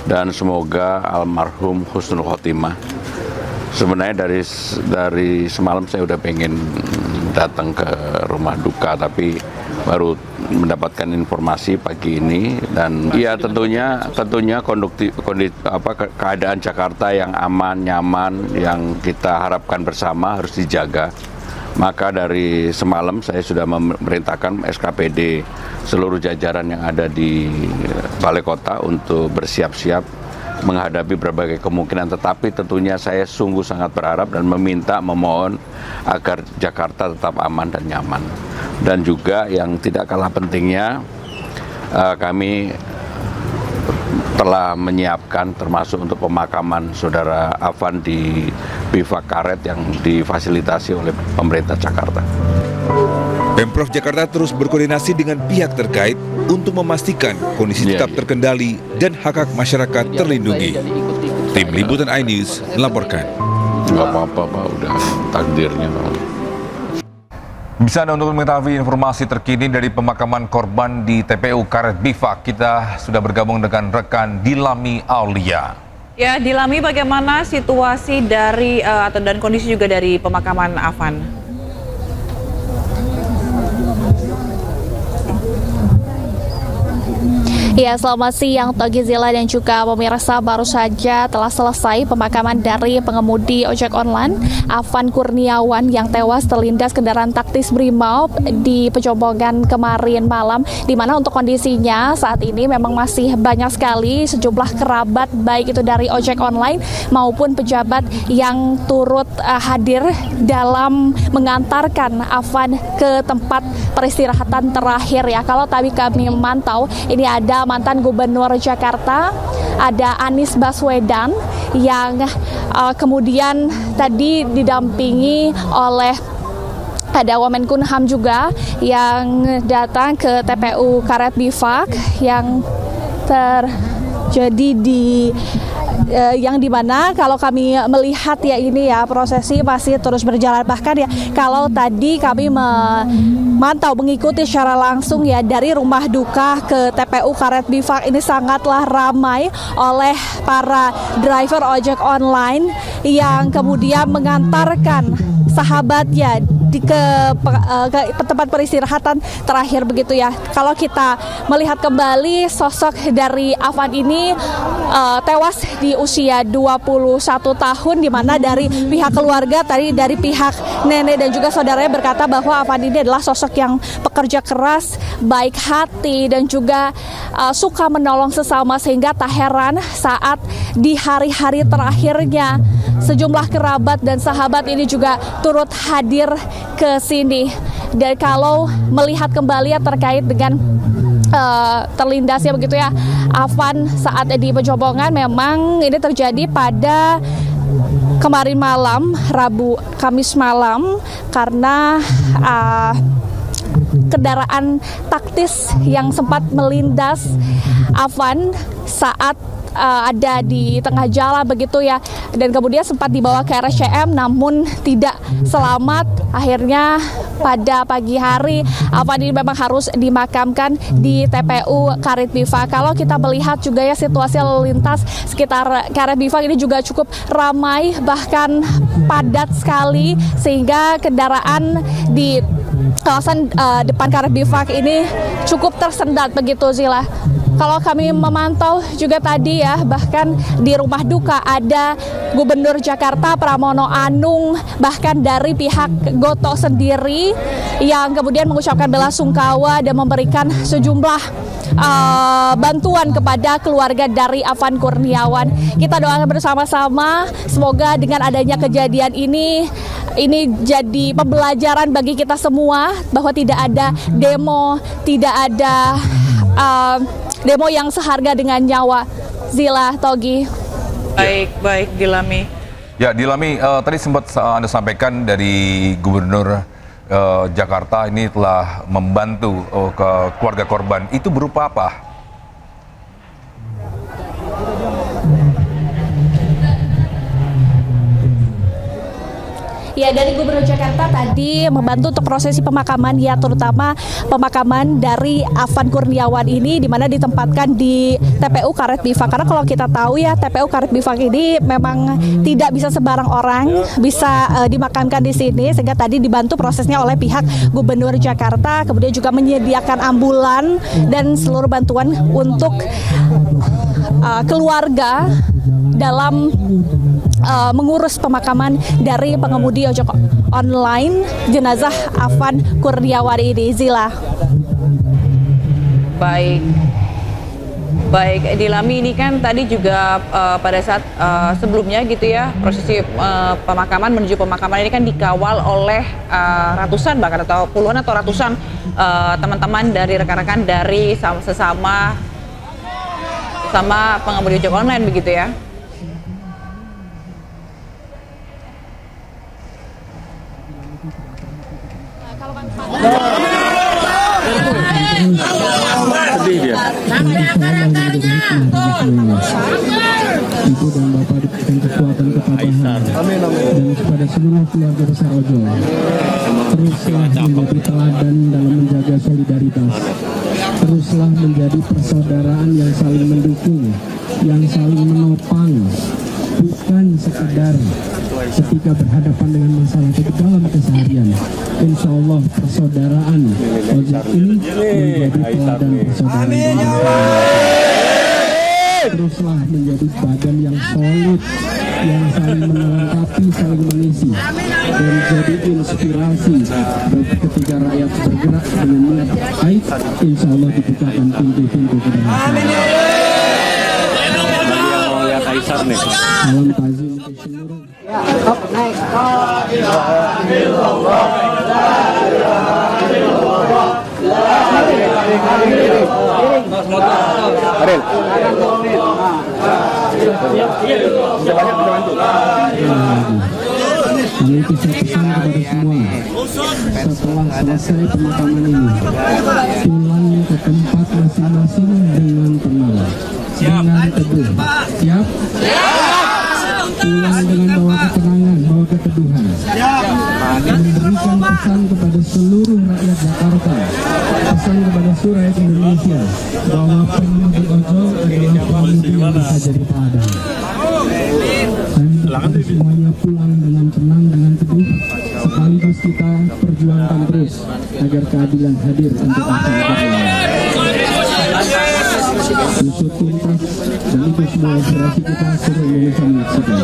Speaker 12: Dan semoga almarhum husnul khotimah. Sebenarnya dari semalam saya udah pengen datang ke rumah duka, tapi baru mendapatkan informasi pagi ini. Dan ya tentunya keadaan Jakarta yang aman, nyaman, yang kita harapkan bersama harus dijaga. Maka dari semalam saya sudah memerintahkan SKPD seluruh jajaran yang ada di Balai Kota untuk bersiap-siap menghadapi berbagai kemungkinan. Tetapi tentunya saya sungguh sangat berharap dan memohon agar Jakarta tetap aman dan nyaman. Dan juga yang tidak kalah pentingnya, kami telah menyiapkan termasuk untuk pemakaman Saudara Afan di Bivak Karet yang difasilitasi oleh pemerintah Jakarta.
Speaker 18: Pemprov Jakarta terus berkoordinasi dengan pihak terkait untuk memastikan kondisi tetap terkendali dan hak-hak masyarakat terlindungi. Tim Liputan iNews melaporkan.
Speaker 12: Nggak apa-apa, Pak, udah takdirnya, Pak.
Speaker 1: Bisa Anda untuk mengetahui informasi terkini dari pemakaman korban di TPU Karet Bivak, kita sudah bergabung dengan rekan Dilami Aulia.
Speaker 2: Ya, Dilami, bagaimana situasi dari dan kondisi juga dari pemakaman Afan?
Speaker 19: Ya, selamat siang Togi, Zila dan juga pemirsa. Baru saja telah selesai pemakaman dari pengemudi ojek online Afan Kurniawan yang tewas terlindas kendaraan taktis Brimob di Pejombongan kemarin malam, di mana untuk kondisinya saat ini memang masih banyak sekali sejumlah kerabat baik itu dari ojek online maupun pejabat yang turut hadir dalam mengantarkan Afan ke tempat peristirahatan terakhir ya. Kalau tadi kami memantau, ini ada mantan Gubernur Jakarta, ada Anies Baswedan yang kemudian tadi didampingi oleh ada Wamenkumham juga yang datang ke TPU Karet Bivak yang terjadi di yang dimana kalau kami melihat ya ini ya prosesi masih terus berjalan, bahkan ya kalau tadi kami memantau mengikuti secara langsung ya dari rumah duka ke TPU Karet Bivak ini sangatlah ramai oleh para driver ojek online yang kemudian mengantarkan sahabatnya ke tempat peristirahatan terakhir begitu ya. Kalau kita melihat kembali sosok dari Afan ini tewas di usia 21 tahun, di mana dari pihak keluarga tadi dari pihak nenek dan juga saudaranya berkata bahwa Afan ini adalah sosok yang pekerja keras, baik hati dan juga suka menolong sesama, sehingga tak heran saat di hari-hari terakhirnya sejumlah kerabat dan sahabat ini juga turut hadir ke sini. Dan kalau melihat kembali ya terkait dengan terlindasnya begitu ya Afan saat di Pejombongan, memang ini terjadi pada kemarin malam, Kamis malam, karena kendaraan taktis yang sempat melindas Afan saat ada di tengah jalan begitu ya, dan kemudian sempat dibawa ke RSCM namun tidak selamat. Akhirnya pada pagi hari Afan ini memang harus dimakamkan di TPU Karet Bifak. Kalau kita melihat juga ya situasi lalu lintas sekitar Karet Bifak ini juga cukup ramai, bahkan padat sekali, sehingga kendaraan di kawasan depan Karet Bifak ini cukup tersendat begitu, Zila. Kalau kami memantau juga tadi ya, bahkan di rumah duka ada Gubernur Jakarta Pramono Anung, bahkan dari pihak Gotoh sendiri yang kemudian mengucapkan bela sungkawa dan memberikan sejumlah bantuan kepada keluarga dari Afan Kurniawan. Kita doakan bersama-sama semoga dengan adanya kejadian ini jadi pembelajaran bagi kita semua bahwa tidak ada demo, tidak ada demo yang seharga dengan nyawa. Zila, Togi.
Speaker 2: Baik, Dilami.
Speaker 1: Ya, Dilami, tadi sempat Anda sampaikan dari Gubernur Jakarta ini telah membantu ke keluarga korban. Itu berupa apa?
Speaker 19: Ya, dari Gubernur Jakarta tadi membantu untuk prosesi pemakaman, ya terutama pemakaman dari Afan Kurniawan ini, di mana ditempatkan di TPU Karet Bifak. Karena kalau kita tahu ya, TPU Karet Bifak ini memang tidak bisa sembarang orang bisa dimakamkan di sini, sehingga tadi dibantu prosesnya oleh pihak Gubernur Jakarta, kemudian juga menyediakan ambulan dan seluruh bantuan untuk keluarga dalam mengurus pemakaman dari pengemudi ojek online jenazah Afan Kurniawan ini. Zila.
Speaker 2: Baik, Dilami, ini kan tadi juga pada saat sebelumnya gitu ya, prosesi pemakaman menuju pemakaman ini kan dikawal oleh ratusan bahkan atau puluhan atau ratusan teman-teman dari rekan-rekan dari sesama pengemudi ojek online begitu ya.
Speaker 20: Sedih dia. Ibu dan Bapak diberikan kekuatan ketabahan dan kepada seluruh keluarga besar ojol. Teruslah menjadi teladan dalam menjaga solidaritas. Teruslah menjadi persaudaraan yang saling mendukung, yang saling menopang, bukan sekedar ketika berhadapan dengan masalah, tapi dalam keseharian. Insya Allah persaudaraan ojek ini menjadi teladan persaudaraan. Teruslah menjadi badan yang solid, yang saling melengkapi, saling mengisi, dan jadi inspirasi bagi ketika rakyat bergerak dengan niat baik. Insya Allah dibukakan pintu-pintu keberhasilan. Lihat Aisyah nih. Salam tazim untuk seluruh. Ya, naik. La ilaha illallah, la ilaha illallah, la ilaha illallah. Adil. Jadi saya pesan kepada semua, setelah selesai pemakaman ini, pulang ke tempat masing-masing dengan tenang, dengan teduh. Siap? Pulang dengan bawa ketenangan, bawa keteduhan. Memberikan pesan kepada seluruh rakyat Jakarta, pesan kepada seluruh rakyat Indonesia, bahwa pengemudi ojol adalah pengemudi yang bisa jadi teladan. Dan semuanya pulang dengan tenang, dengan teduh, sekaligus kita perjuangkan terus agar keadilan hadir untuk Afan Kurniawan. Usut tuntas, dan itu semua aspirasi kita seluruh Indonesia menyaksikan.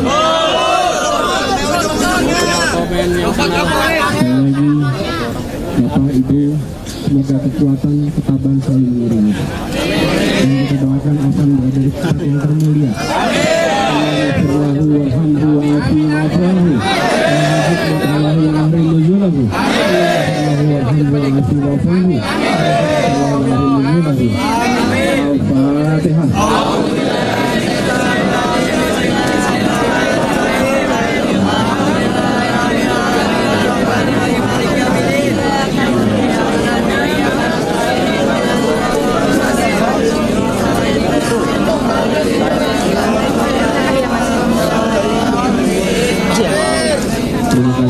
Speaker 20: Sekali lagi, Bapak Ibu, semoga kekuatan ketabahan selalu mengiringi. Dan kita doakan Afan berada di tempat yang termulia.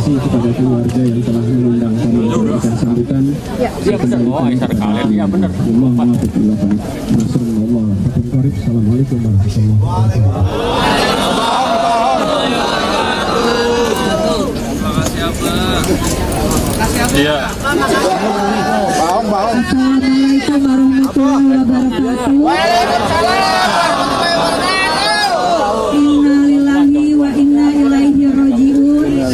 Speaker 20: kasih kepada keluarga yang telah mengundang kami untuk memberikan sambutan. Assalamualaikum warahmatullahi wabarakatuh.
Speaker 6: Iya.
Speaker 20: Assalamualaikum warahmatullahi wabarakatuh. Innalillahi wa inna ilaihi rajiun.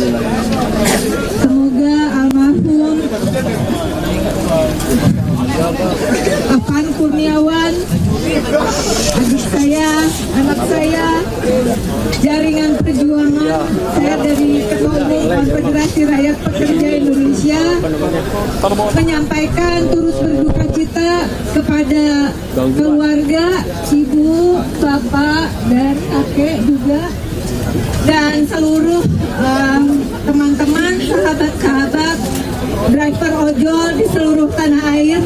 Speaker 20: Semoga almarhum Afan Kurniawan, adik saya, anak saya, jaringan perjuangan saya dari Ketua Umum Konfederasi Rakyat Pekerja Indonesia, menyampaikan turut berduka cita kepada keluarga, ibu, bapak, dan kakek juga, dan seluruh teman-teman, sahabat-sahabat driver ojol di seluruh tanah air.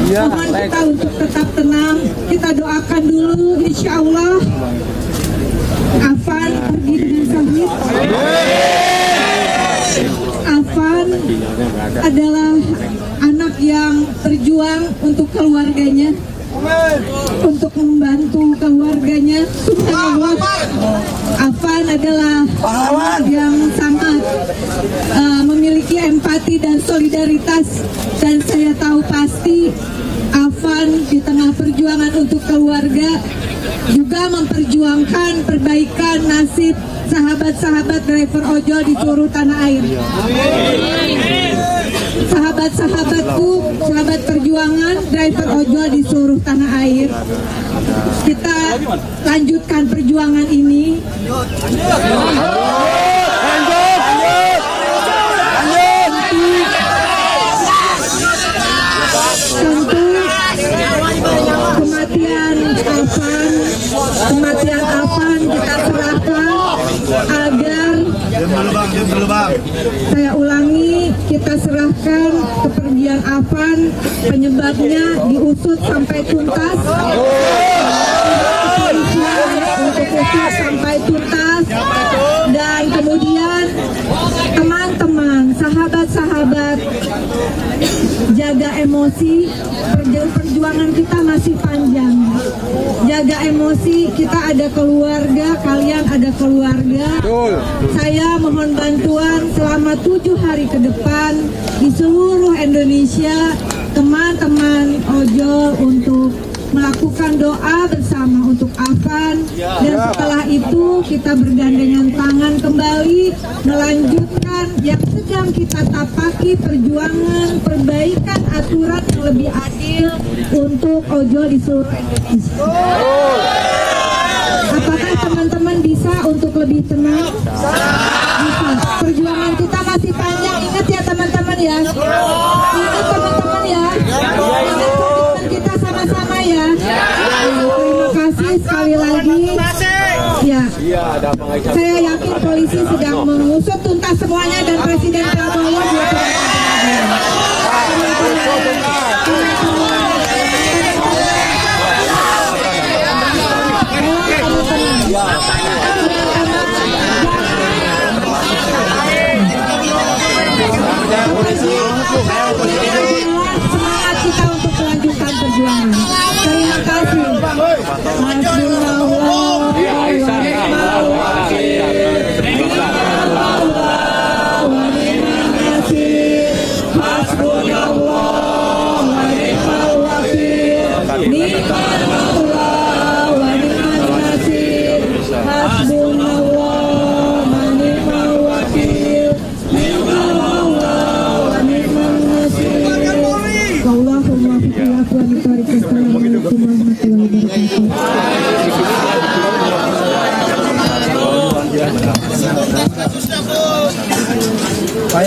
Speaker 20: Mohon kita untuk tetap tenang. Kita doakan dulu, insya Allah Afan pergi dengan sahih. Afan adalah anak yang berjuang untuk keluarganya, untuk membantu keluarganya. Subhanallah, Afan adalah anak yang sangat memiliki empati dan solidaritas, dan saya tahu pasti Afan di tengah perjuangan untuk keluarga juga memperjuangkan perbaikan nasib sahabat-sahabat driver ojol di seluruh tanah air. Sahabat-sahabatku, sahabat perjuangan driver ojol di seluruh tanah air, kita lanjutkan perjuangan ini. Tentu kematian Afan kita serahkan agar, saya ulangi, kita serahkan kepergian Afan, penyebabnya diusut sampai tuntas, untuk usut sampai tuntas, dan kemudian teman-teman, sahabat-sahabat, jaga emosi. Perjuangan kita masih panjang. Jaga emosi, kita ada keluarga, kalian ada keluarga. Saya mohon bantuan selama 7 hari ke depan di seluruh Indonesia, teman-teman ojol, untuk melakukan doa bersama untuk Afan, dan setelah itu kita bergandengan tangan kembali melanjutkan yang sedang kita tapaki, perjuangan perbaikan aturan yang lebih adil untuk ojol di seluruh Indonesia. Apakah teman-teman bisa untuk lebih tenang? Bisa. Perjuangan kita masih panjang, ingat ya teman-teman ya. Ingat teman-teman ya. Ingat kita sama-sama ya. Terima kasih sekali lagi. Ya, saya yakin polisi sedang mengusut tuntas semuanya, dan Presiden Prabowo juga. Semangat kita untuk melanjutkan perjuangan. Terima kasih.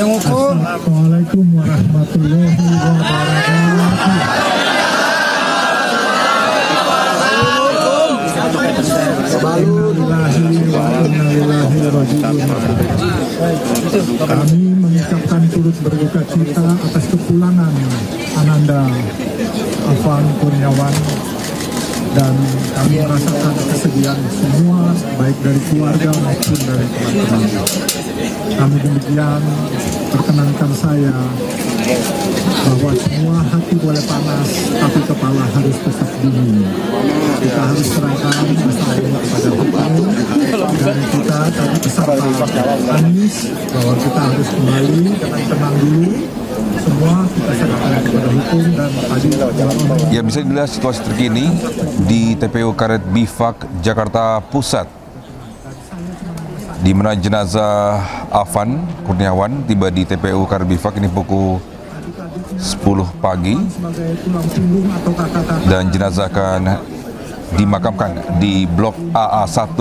Speaker 20: Assalamualaikum warahmatullahi wabarakatuh. Kami mengucapkan turut berduka cita atas kepulangan Ananda Afan Kurniawan dan kami merasakan kesedihan semua, baik dari keluarga maupun dari teman-teman. Kami demikian perkenankan saya bahwa semua hati boleh panas, tapi kepala harus tetap dingin. Kita harus serahkan masalah ini kepada hukum, dan kita tadi beserta Anies bahwa kita harus kembali tenang dulu. Semua kita serahkan kepada hukum dan tadi
Speaker 1: ya, bisa dilihat situasi terkini di TPU Karet Bifak Jakarta Pusat, di mana jenazah Afan Kurniawan tiba di TPU Karet Bifak ini pukul 10 pagi dan jenazah akan dimakamkan di Blok AA1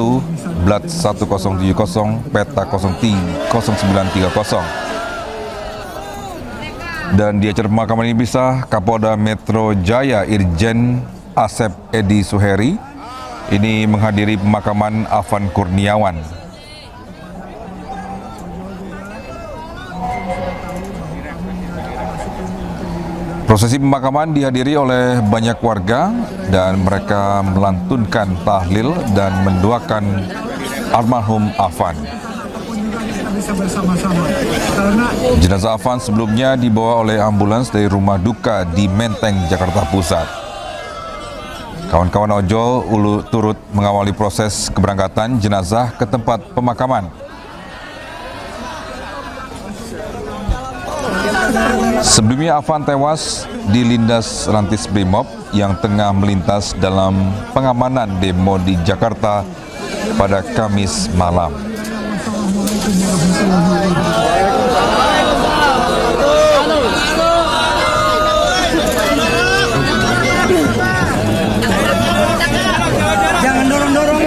Speaker 1: Blat 1070 Peta 0930. Dan di acara pemakaman ini bisa Kapolda Metro Jaya Irjen Asep Edi Suheri ini menghadiri pemakaman Afan Kurniawan. Prosesi pemakaman dihadiri oleh banyak warga dan mereka melantunkan tahlil dan mendoakan almarhum Afan. Jenazah Afan sebelumnya dibawa oleh ambulans dari rumah duka di Menteng, Jakarta Pusat. Kawan-kawan ojol turut mengawali proses keberangkatan jenazah ke tempat pemakaman. Sebelumnya Afan tewas dilindas Rantis Brimob yang tengah melintas dalam pengamanan demo di Jakarta pada Kamis malam.
Speaker 21: Jangan dorong-dorong.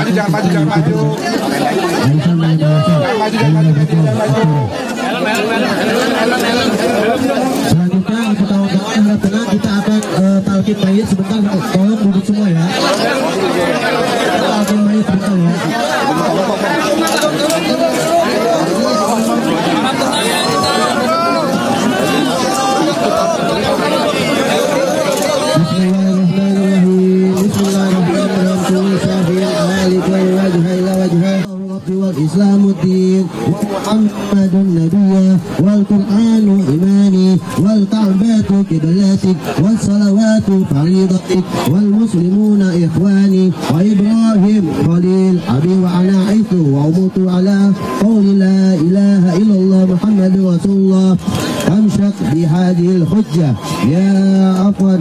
Speaker 21: Jangan maju. Selanjutnya kita akan talqin mayit sebentar, tolong duduk semua ya. Talqin mayit sebentar ya. والإسلام الدين ومحمد النبي والقرآن إيماني والكعبة قبلتك والصلوات فريضتك والمسلمون إخواني وإبراهيم خليل أبي وأنا عيسى وأموت على قول لا إله إلا الله محمد رسول الله أمسك بهذه الحجة يا أفضل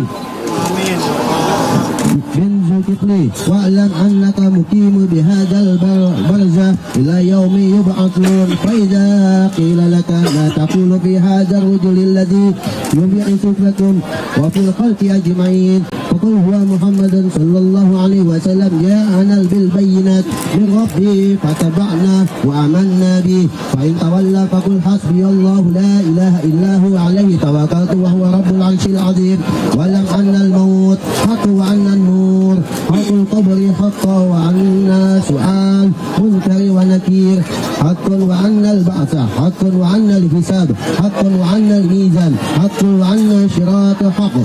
Speaker 21: من ذكري واعلم أنك مقيم بهذا البرزة إلى يوم يبعثون فإذا قيل لك لا تقول في هذا الرجل الذي يبعث لكم وفي الخلق أجمعين فقل هو محمد صلى الله عليه وسلم جاءنا بالبينات من ربي فتبعنا وآمنا به فإن تولى فقل حسبي الله لا إله إلا هو عليه توكلت وهو رب العرش العظيم واعلم أن الموت حق وأن النور حق القبر حق وأن سؤال منكر ونكير حق وأن البعث حق وأن الحساب حق وأن الميزان حق وأن الصراط حق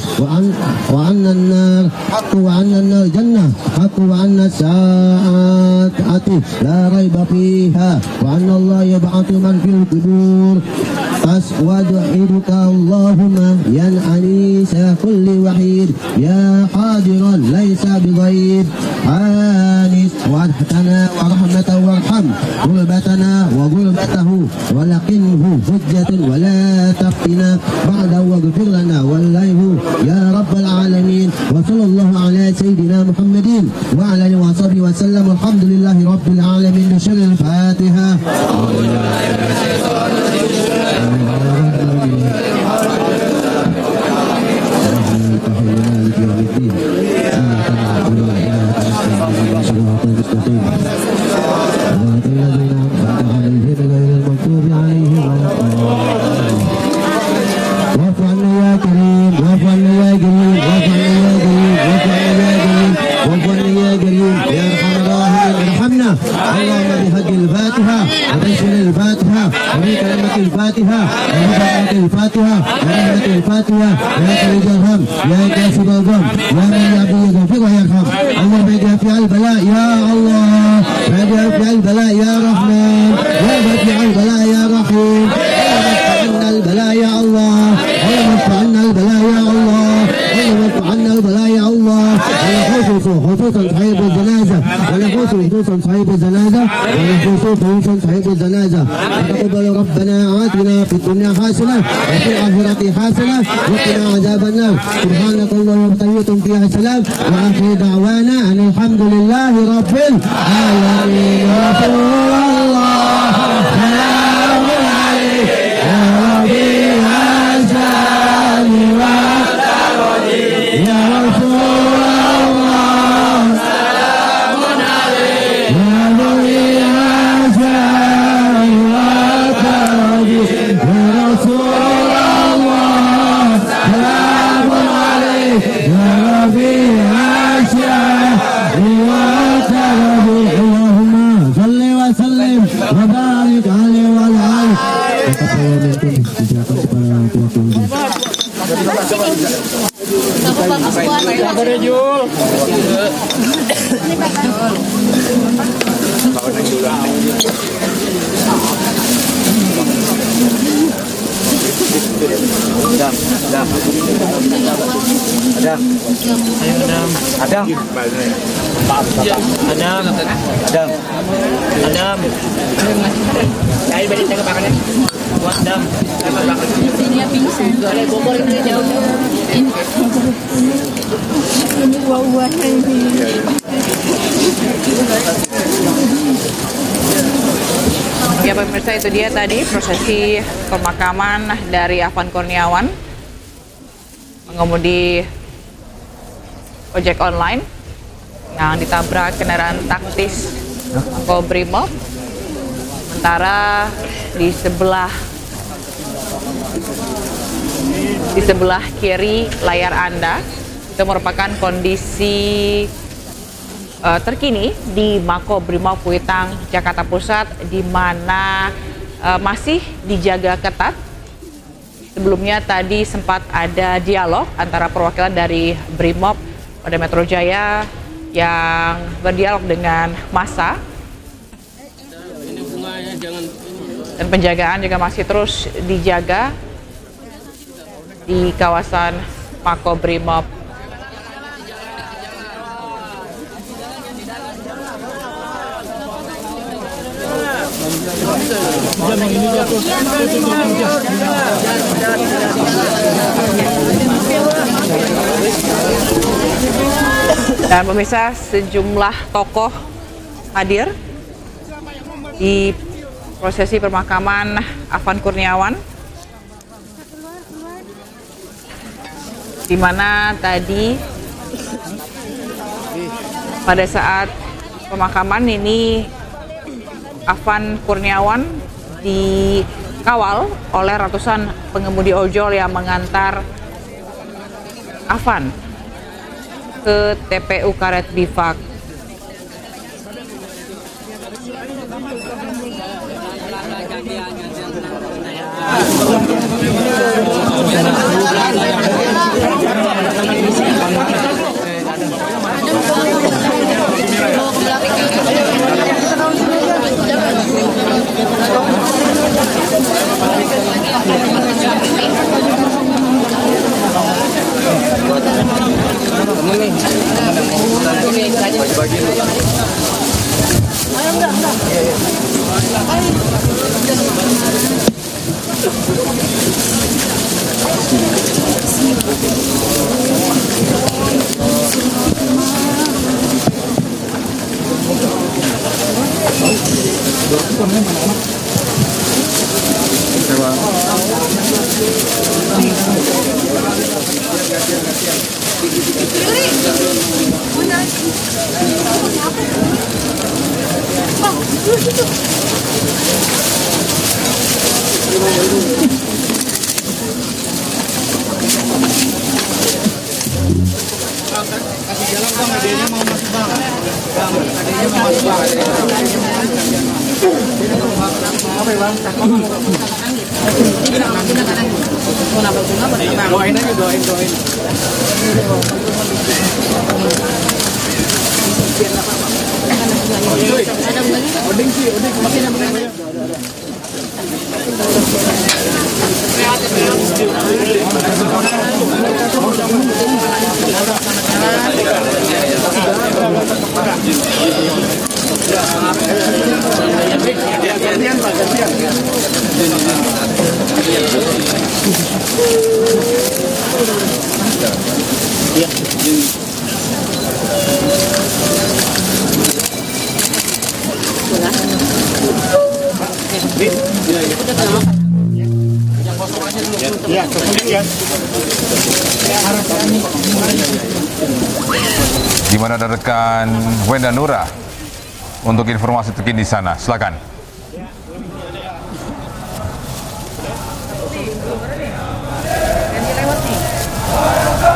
Speaker 21: وأن النار حق وأن النار جنة حق وأن الساعة لا ريب فيها وأن الله يبعث من في القبور وأدعوك اللهم يا أنيس كل وحيد يا قادرا ليس بضعيف آنس وارحمنا ورحمة وارحم غربتنا وغربته ولقنه حجة ولا تفتنا بعده واغفر لنا والله يا رب العالمين وصلى الله على سيدنا محمد وعلى آله وصحبه وسلم الحمد لله رب العالمين بشر الفاتحة. الفاتحة الفاتحة الفاتحة يا فرج الهم يا كاشف الغم يا من يعبد يغفر ويرحم اللهم اجعل البلاء يا الله اجعل البلاء يا رحمن يا بديع البلاء يا رحيم عنا البلاء يا الله اللهم ارفع عنا البلاء يا الله اللهم ارفع عنا البلاء يا الله خصوصا صاحب الجنازة خصوصا صاحب الجنازة خصوصا صاحب الجنازة تقبل ربنا آتنا في الدنيا حسنة وفي الآخرة حسنة وقنا عذاب النار سبحانك اللهم وبحمدك فيها سلام وآخر دعوانا أن الحمد لله رب العالمين رسول الله سلام عليك يا ربي أجعلني يا رسول الله سلام عليك يا ربي أجعلني يا رسول الله سلام عليك يا ربي أجعلني اللهم صل وسلم وبارك عليه وعلى
Speaker 2: Ya pemirsa, itu dia tadi prosesi pemakaman dari Afan Kurniawan, pengemudi ojek online yang ditabrak kendaraan taktis Makobrimob. Sementara di sebelah kiri layar Anda itu merupakan kondisi terkini di Makobrimob Kuitang, Jakarta Pusat, di mana masih dijaga ketat. Sebelumnya tadi sempat ada dialog antara perwakilan dari Brimob Polda Metro Jaya yang berdialog dengan massa, dan penjagaan juga masih terus dijaga di kawasan Makobrimob. Dan pemirsa, sejumlah tokoh hadir di prosesi pemakaman Afan Kurniawan, di mana tadi pada saat pemakaman ini Afan Kurniawan dikawal oleh ratusan pengemudi ojol yang mengantar Afan ke TPU Karet Bifak.
Speaker 16: Kasih jalan bang, adanya mau masuk bang. Bang, adanya mau masuk bang. Doain aja, doain. Oding sih, masih ada bunganya.
Speaker 1: Di mana ada rekan Wenda Nura untuk informasi terkini di sana. Silakan.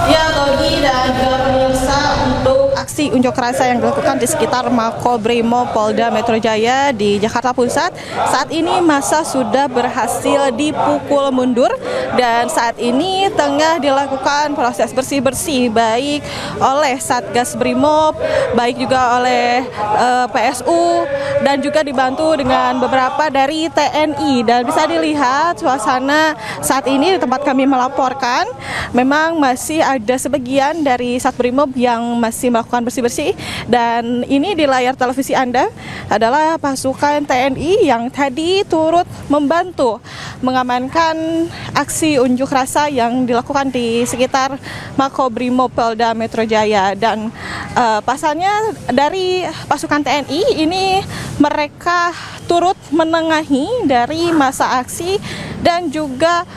Speaker 19: Ya, Togi dan juga pemirsa, untuk aksi unjuk rasa yang dilakukan di sekitar Makobrimob Polda Metro Jaya di Jakarta Pusat, saat ini massa sudah berhasil dipukul mundur dan saat ini tengah dilakukan proses bersih-bersih baik oleh Satgas Brimob, baik juga oleh PSU dan juga dibantu dengan beberapa dari TNI. Dan bisa dilihat suasana saat ini di tempat kami melaporkan, memang masih ada sebagian dari Satbrimob yang masih melakukan bersih-bersih, dan ini di layar televisi Anda adalah pasukan TNI yang tadi turut membantu mengamankan aksi unjuk rasa yang dilakukan di sekitar Makobrimob Polda Metro Jaya. Dan pasalnya dari pasukan TNI ini mereka turut menengahi dari masa aksi dan juga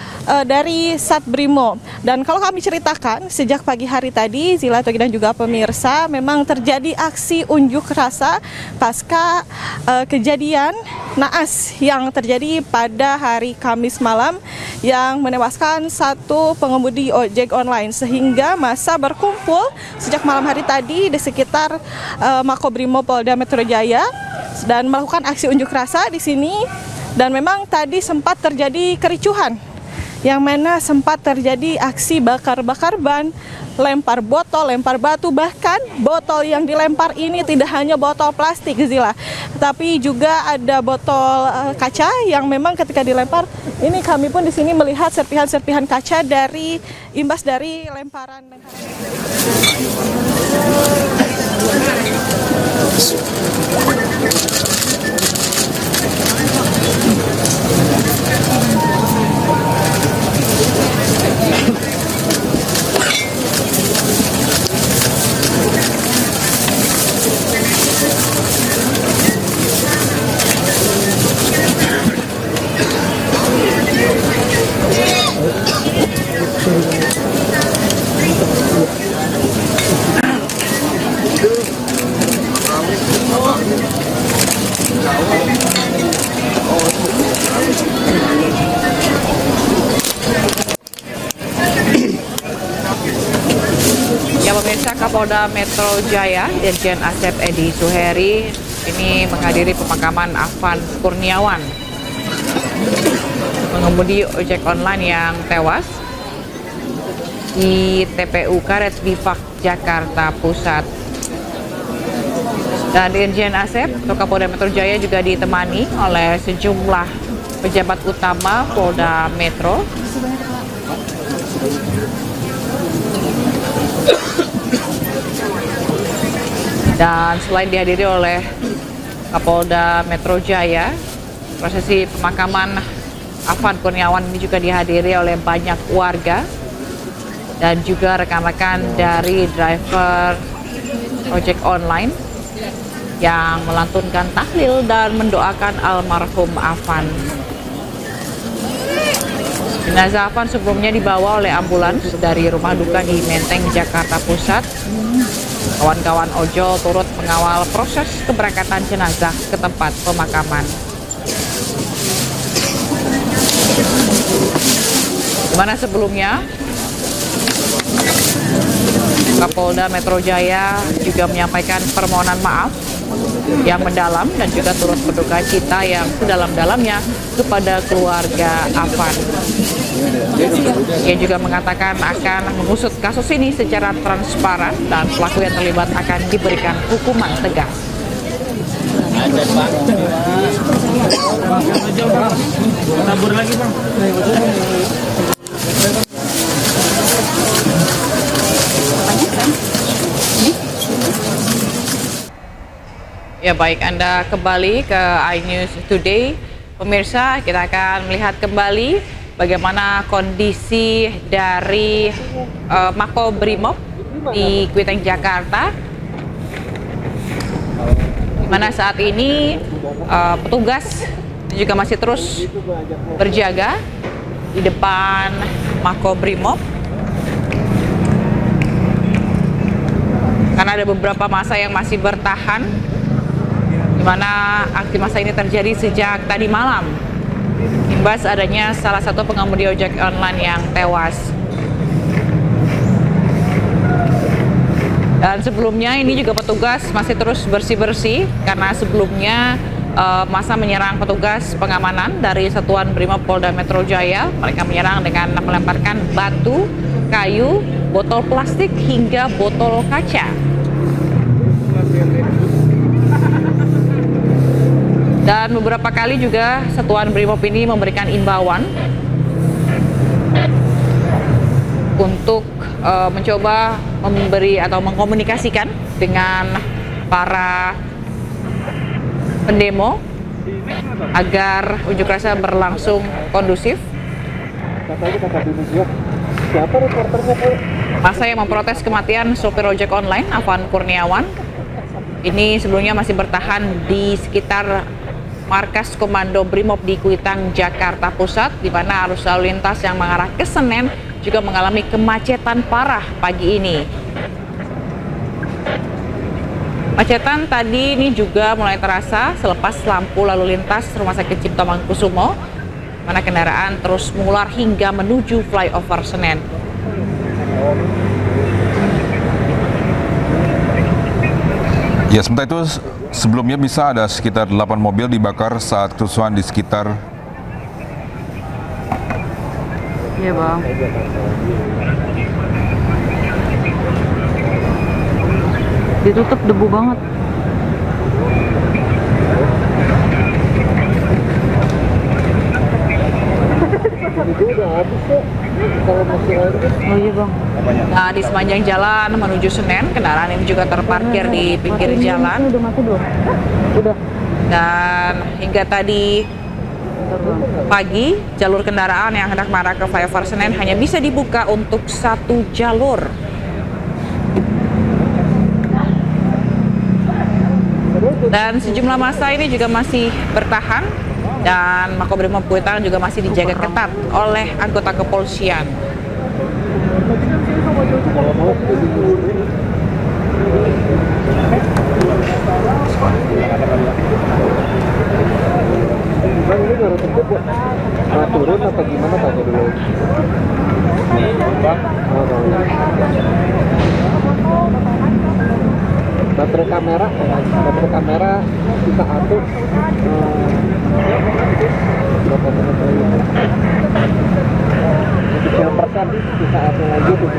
Speaker 19: dari Satbrimob. Dan kalau kami ceritakan, sejak pagi hari tadi, Zila, Togi dan juga pemirsa, memang terjadi aksi unjuk rasa pasca kejadian naas yang terjadi pada hari Kamis malam yang menewaskan satu pengemudi ojek online, sehingga massa berkumpul sejak malam hari tadi di sekitar Makobrimob Polda Metro Jaya dan melakukan aksi unjuk rasa di sini. Dan memang tadi sempat terjadi kericuhan, yang mana sempat terjadi aksi bakar-bakar ban, lempar botol, lempar batu, bahkan botol yang dilempar ini tidak hanya botol plastik, Zila, tapi juga ada botol kaca yang memang ketika dilempar ini kami pun di sini melihat serpihan-serpihan kaca dari imbas dari lemparan.
Speaker 2: Ya pemirsa, Kapolda Metro Jaya Irjen Asep Edi Suheri ini menghadiri pemakaman Afan Kurniawan, pengemudi ojek online yang tewas di TPU Karet Bifak, Jakarta Pusat. Dan Irjen Asep atau Kapolda Metro Jaya juga ditemani oleh sejumlah pejabat utama Polda Metro. Dan selain dihadiri oleh Kapolda Metro Jaya, prosesi pemakaman Afan Kurniawan ini juga dihadiri oleh banyak warga dan juga rekan-rekan dari driver ojek online yang melantunkan tahlil dan mendoakan almarhum Afan. Jenazah Afan sebelumnya dibawa oleh ambulans dari rumah duka di Menteng, Jakarta Pusat. Kawan-kawan ojol turut mengawal proses keberangkatan jenazah ke tempat pemakaman. Di mana sebelumnya Kapolda Metro Jaya juga menyampaikan permohonan maaf yang mendalam dan juga turut berduka cita yang sedalam-dalamnya kepada keluarga Afan. Ia juga mengatakan akan mengusut kasus ini secara transparan dan pelaku yang terlibat akan diberikan hukuman tegas.
Speaker 16: Tabur lagi bang.
Speaker 2: Ya baik, Anda kembali ke iNews Today. Pemirsa, kita akan melihat kembali bagaimana kondisi dari Makobrimob di Kuitang, Jakarta. Di mana saat ini petugas juga masih terus berjaga di depan Makobrimob. Karena ada beberapa massa yang masih bertahan, di mana aksi massa ini terjadi sejak tadi malam. Imbas adanya salah satu pengemudi ojek online yang tewas. Dan sebelumnya ini juga petugas masih terus bersih-bersih karena sebelumnya massa menyerang petugas pengamanan dari Satuan Brimob Polda Metro Jaya. Mereka menyerang dengan melemparkan batu, kayu, botol plastik hingga botol kaca. Dan beberapa kali juga Satuan Brimob ini memberikan imbauan untuk mencoba memberi atau mengkomunikasikan dengan para pendemo agar unjuk rasa berlangsung kondusif. Massa yang memprotes kematian sopir ojek online Afan Kurniawan ini sebelumnya masih bertahan di sekitar markas Komando Brimob di Kuitang, Jakarta Pusat, di mana arus lalu lintas yang mengarah ke Senen juga mengalami kemacetan parah pagi ini. Macetan tadi ini juga mulai terasa selepas lampu lalu lintas Rumah Sakit Cipto Mangunkusumo, mana kendaraan terus mengular hingga menuju flyover Senen.
Speaker 1: Ya, sementara itu sebelumnya bisa ada sekitar 8 mobil dibakar saat kerusuhan di sekitar.
Speaker 2: Iya bang. Ditutup debu banget. Oh iya bang. Nah, di sepanjang jalan menuju Senen, kendaraan ini juga terparkir di pinggir jalan.
Speaker 13: Udah mati belum? Udah.
Speaker 2: Dan hingga tadi pagi, jalur kendaraan yang hendak mengarah ke flyover Senen hanya bisa dibuka untuk satu jalur. Dan sejumlah massa ini juga masih bertahan, dan Makobrimob Kuitang juga masih dijaga ketat oleh anggota kepolisian.
Speaker 3: Turun atau gimana tanya dulu? Baterai kamera bisa atur berapa persen bisa atur lagi tuh.